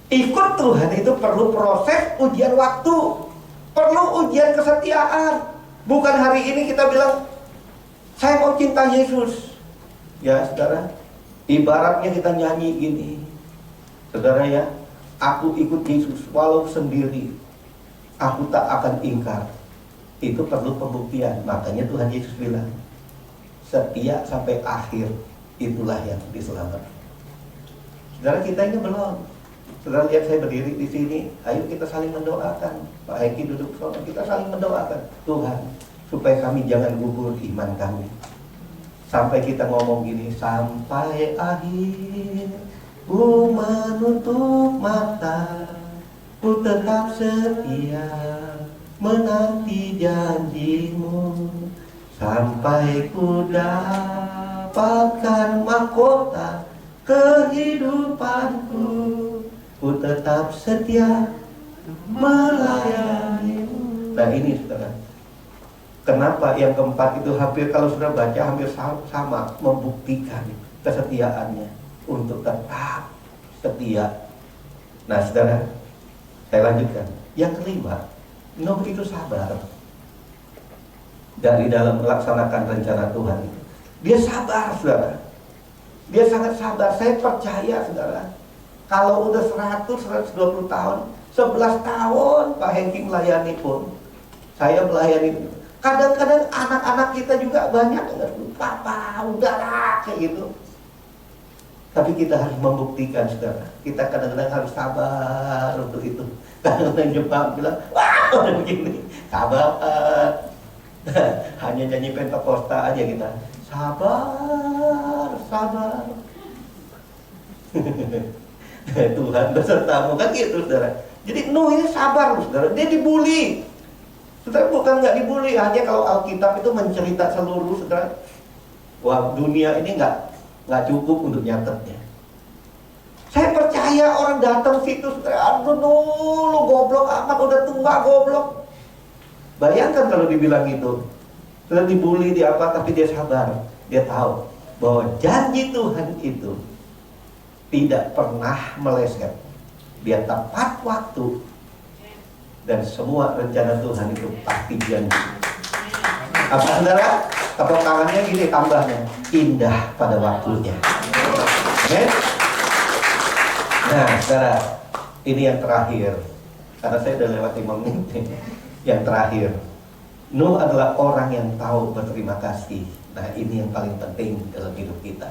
S4: Ikut Tuhan itu perlu proses ujian waktu. Perlu ujian kesetiaan. Bukan hari ini kita bilang Saya mau cinta Yesus. Ya saudara, ibaratnya kita nyanyi gini, saudara ya, aku ikut Yesus walau sendiri, aku tak akan ingkar. Itu perlu pembuktian. Makanya Tuhan Yesus bilang, setia sampai akhir, itulah yang diselamatkan. Saudara, kita ini belum. Saudara lihat saya berdiri di sini, ayo kita saling mendoakan. Pak Heki duduk sana, kita saling mendoakan. Tuhan, supaya kami jangan gugur iman kami. Sampai kita ngomong gini, sampai akhir ku menutup mata, ku tetap setia menanti janjimu, sampai ku dapatkan mahkota kehidupanku, ku tetap setia melayanimu. Nah ini saudara, kenapa yang keempat itu hampir, kalau sudah baca hampir sama, membuktikan kesetiaannya untuk tetap setia. Nah saudara, saya lanjutkan. Yang kelima, Nuh itu sabar dari dalam melaksanakan rencana Tuhan. Dia sabar saudara, dia sangat sabar. Saya percaya saudara, kalau udah 100-120 tahun, 11 tahun Pak Hengki melayani pun, saya melayani. Kadang-kadang anak-anak kita juga banyak papa, udahlah, kayak gitu. Tapi kita harus membuktikan saudara. Kita kadang-kadang harus sabar untuk itu. Kadang-kadang Jepang bilang, wah udah begini, sabar. Hanya nyanyi Pentakosta aja kita, sabar, sabar. Tuhan besertamu, kan gitu saudara. Jadi Nuh ini sabar saudara, dia dibully. Saudara, bukan nggak dibully, hanya kalau Alkitab itu mencerita seluruh saudara. Wah, dunia ini nggak cukup untuk nyatetnya. Saya percaya orang datang situ, saudara, aduh lu goblok amat, udah tua goblok. Bayangkan kalau dibilang gitu, sudah dibully, dia apa, tapi dia sabar. Dia tahu bahwa janji Tuhan itu tidak pernah meleset. Dia tepat waktu, dan semua rencana Tuhan itu pasti janji. Apa saudara? Tepuk tangannya gini, tambahnya indah pada waktunya. Amen. Nah saudara, ini yang terakhir, karena saya udah lewat 5 menit. Yang terakhir, Nuh adalah orang yang tahu berterima kasih. Nah ini yang paling penting dalam hidup kita.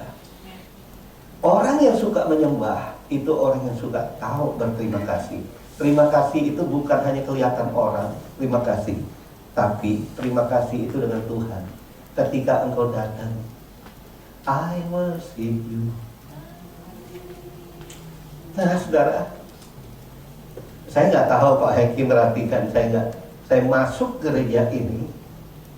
S4: Orang yang suka menyembah itu orang yang suka tahu berterima kasih. Terima kasih itu bukan hanya kelihatan orang, terima kasih, tapi terima kasih itu dengan Tuhan. Ketika engkau datang, I worship you. Nah saudara, saya nggak tahu Pak Heki merhatikan, saya masuk gereja ini,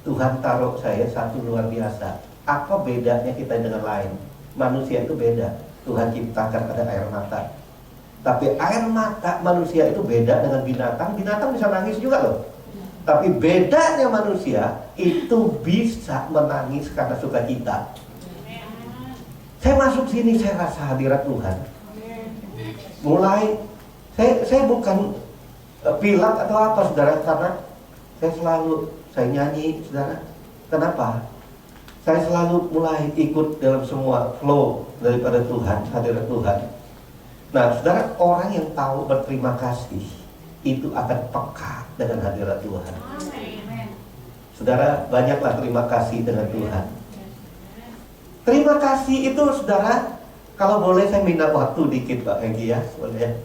S4: Tuhan taruh saya satu luar biasa. Apa bedanya kita dengan lain? Manusia itu beda. Tuhan ciptakan ada air mata. Tapi air mata manusia itu beda dengan binatang. Binatang bisa nangis juga loh. Tapi bedanya manusia itu bisa menangis karena sukacita. Saya masuk sini, saya rasa hadirat Tuhan. Mulai, saya bukan pilak atau apa saudara, karena saya nyanyi saudara. Kenapa? Saya selalu mulai ikut dalam semua flow daripada Tuhan, hadirat Tuhan. Nah saudara, orang yang tahu berterima kasih itu akan peka dengan hadirat Tuhan. Saudara, banyaklah terima kasih dengan Tuhan. Terima kasih itu saudara, kalau boleh saya minta waktu dikit Pak Hengki ya, boleh.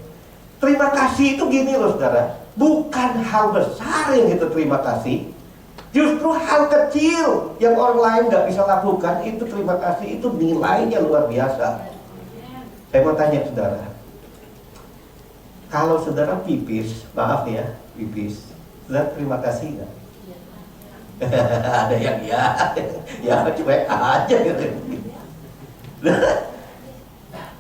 S4: Terima kasih itu gini loh saudara, bukan hal besar yang kita terima kasih. Justru hal kecil yang orang lain nggak bisa lakukan, itu terima kasih, itu nilainya luar biasa. Saya mau tanya saudara, kalau saudara pipis, maaf ya, pipis, saudara terima kasih nggak? Ada yang ya cuek aja gitu.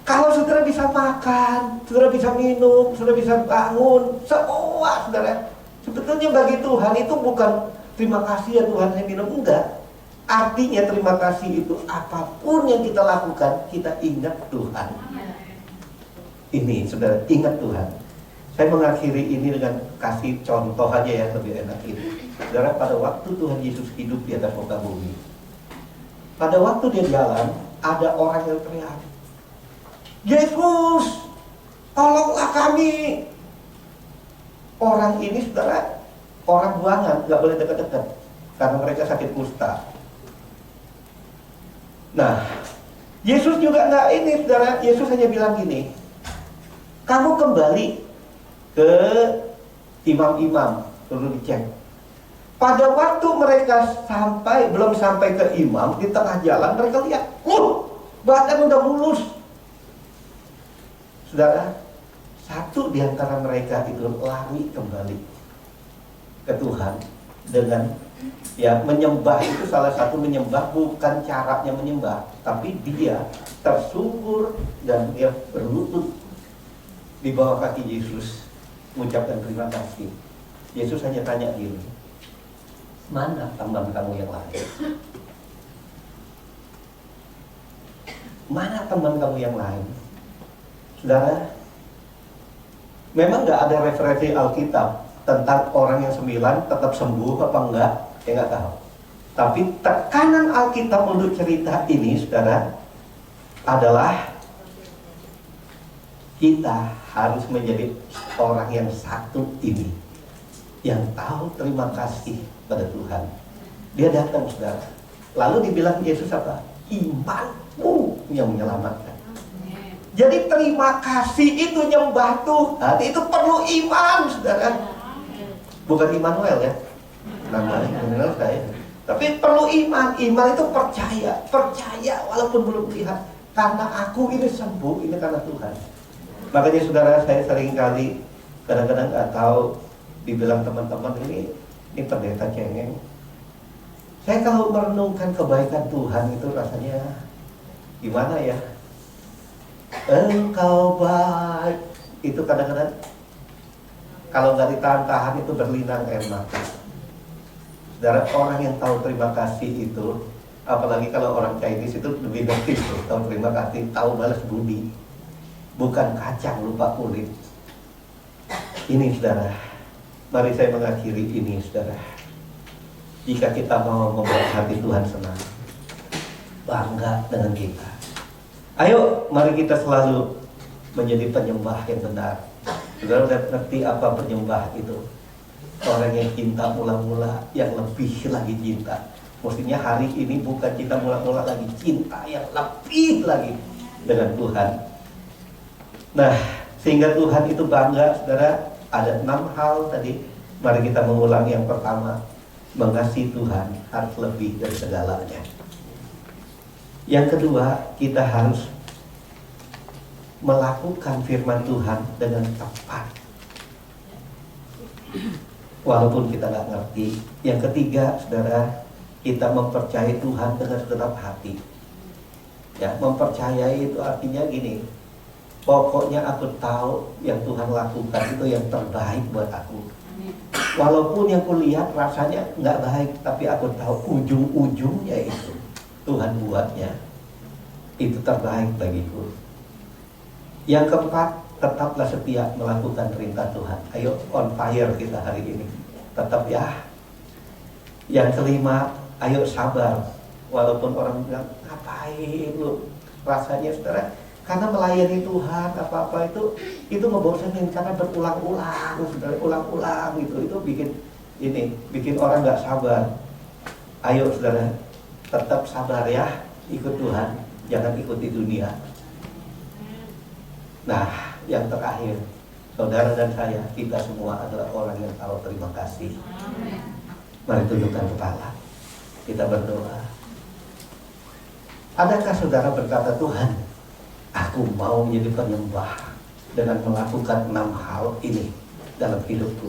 S4: Kalau saudara bisa makan, saudara bisa minum, saudara bisa bangun, semua saudara, sebetulnya bagi Tuhan itu bukan terima kasih ya Tuhan saya minum, enggak. Artinya terima kasih itu apapun yang kita lakukan, kita ingat Tuhan. Ini saudara, ingat Tuhan. Saya mengakhiri ini dengan kasih contoh aja ya, lebih enak ini. Saudara, pada waktu Tuhan Yesus hidup di atas muka bumi, Pada waktu dia jalan, ada orang yang teriak, Yesus, tolonglah kami. Orang ini, saudara, orang buangan, nggak boleh dekat-dekat karena mereka sakit kusta. Nah, Yesus juga nggak ini, saudara. Yesus hanya bilang gini, kamu kembali ke imam-imam, perlu dicek. Pada waktu mereka belum sampai ke imam, di tengah jalan mereka lihat, badan udah mulus. Saudara, satu di antara mereka itu lari kembali ke Tuhan dengan menyembah. Itu salah satu menyembah, bukan caranya menyembah, tapi dia tersungkur dan dia berlutut di bawah kaki Yesus, mengucapkan terima kasih. Yesus hanya tanya gini, mana teman kamu yang lain? Mana teman kamu yang lain? Saudara, memang nggak ada referensi Alkitab tentang orang yang 9 tetap sembuh apa enggak, nggak tahu. Tapi tekanan Alkitab untuk cerita ini, saudara, adalah kita harus menjadi orang yang satu ini, yang tahu terima kasih pada Tuhan. Dia datang, saudara. Lalu dibilang Yesus apa? Imanmu yang menyelamatkan. Jadi terima kasih itu nyembah Tuhan, itu perlu iman, saudara. Bukan Immanuel ya, namanya saya. Tapi perlu iman. Iman itu percaya walaupun belum lihat. Karena aku ini sembuh, ini karena Tuhan. Makanya saudara, saya sering kali kadang-kadang nggak tahu, dibilang teman-teman ini pendeta cengeng. Saya kalau merenungkan kebaikan Tuhan itu rasanya gimana ya? Engkau baik. Itu kadang-kadang kalau nggak ditahan-tahan itu berlinang air mata. Saudara, orang yang tahu terima kasih itu, apalagi kalau orang Chinese itu lebih ngerti, tahu terima kasih, tahu balas budi. Bukan kacang lupa kulit. Ini, saudara, mari saya mengakhiri ini, saudara. Jika kita mau membuat hati Tuhan senang, bangga dengan kita, ayo mari kita selalu menjadi penyembah yang benar. Saudara udah ngerti apa penyembah itu? Orang yang cinta mula-mula, yang lebih lagi cinta. Mestinya hari ini bukan cinta mula-mula lagi, cinta yang lebih lagi dengan Tuhan. Nah, sehingga Tuhan itu bangga, saudara. Ada 6 hal tadi. Mari kita mengulang. Yang pertama, mengasihi Tuhan harus lebih dari segalanya. Yang kedua, kita harus melakukan firman Tuhan dengan tepat, walaupun kita nggak ngerti. Yang ketiga, saudara, kita mempercayai Tuhan dengan segenap hati. Ya, mempercayai itu artinya gini, pokoknya aku tahu yang Tuhan lakukan itu yang terbaik buat aku. Walaupun yang kulihat rasanya nggak baik, tapi aku tahu ujung-ujungnya itu Tuhan buatnya itu terbaik bagiku. Yang keempat, tetaplah setia melakukan perintah Tuhan. Ayo on fire kita hari ini, tetap ya. Yang kelima, ayo sabar. Walaupun orang bilang, ngapain lu? Rasanya, saudara, karena melayani Tuhan apa-apa itu membosankan karena berulang-ulang, saudara, ulang-ulang itu bikin orang nggak sabar. Ayo, saudara, tetap sabar ya, ikut Tuhan, jangan ikuti dunia. Nah, yang terakhir, saudara dan saya, kita semua adalah orang yang tahu terima kasih. Mari tundukkan kepala, kita berdoa. Adakah saudara berkata, Tuhan, aku mau menjadi penyembah dengan melakukan 6 hal ini dalam hidupku.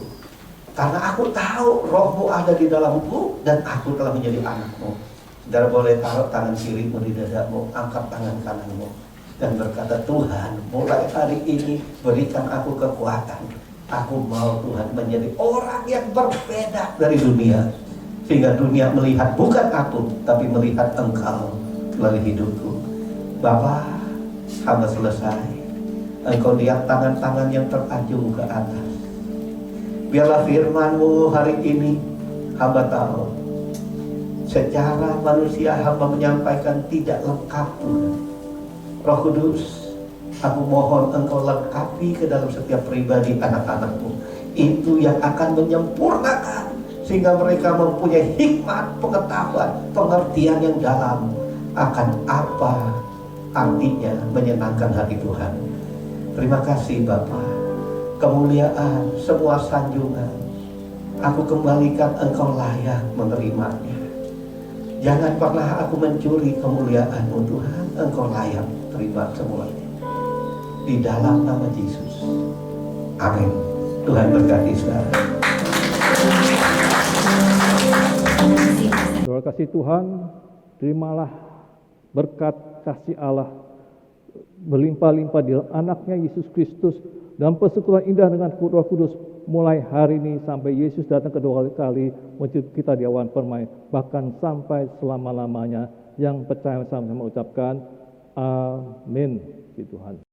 S4: Karena aku tahu rohmu ada di dalamku dan aku telah menjadi anakmu. Saudara boleh taruh tangan kirimu di dadamu, angkat tangan kananmu, dan berkata, Tuhan, mulai hari ini berikan aku kekuatan. Aku mau, Tuhan, menjadi orang yang berbeda dari dunia. Sehingga dunia melihat bukan aku, tapi melihat Engkau melalui hidupku. Bapa, hamba selesai. Engkau lihat tangan-tangan yang terajung ke atas. Biarlah firman-Mu hari ini, hamba tahu, secara manusia hamba menyampaikan tidak lengkap Tuhan. Roh Kudus, aku mohon Engkau lengkapi ke dalam setiap pribadi anak-anak-Mu. Itu yang akan menyempurnakan sehingga mereka mempunyai hikmat, pengetahuan, pengertian yang dalam akan apa artinya menyenangkan hati Tuhan. Terima kasih Bapa. Kemuliaan, semua sanjungan, aku kembalikan Engkau layak menerimanya. Jangan pernah aku mencuri kemuliaan-Mu Tuhan. Engkau layak terima semuanya. Di dalam nama Yesus. Amin. Tuhan berkati saudara.
S5: Saudara kasih Tuhan, terimalah berkat kasih Allah berlimpah-limpah di dalam anaknya Yesus Kristus dan persekutuan indah dengan Roh Kudus mulai hari ini sampai Yesus datang kedua kali menjemput kita di awan permai, bahkan sampai selama-lamanya. Yang percaya sama-sama ucapkan amin. Tuhan.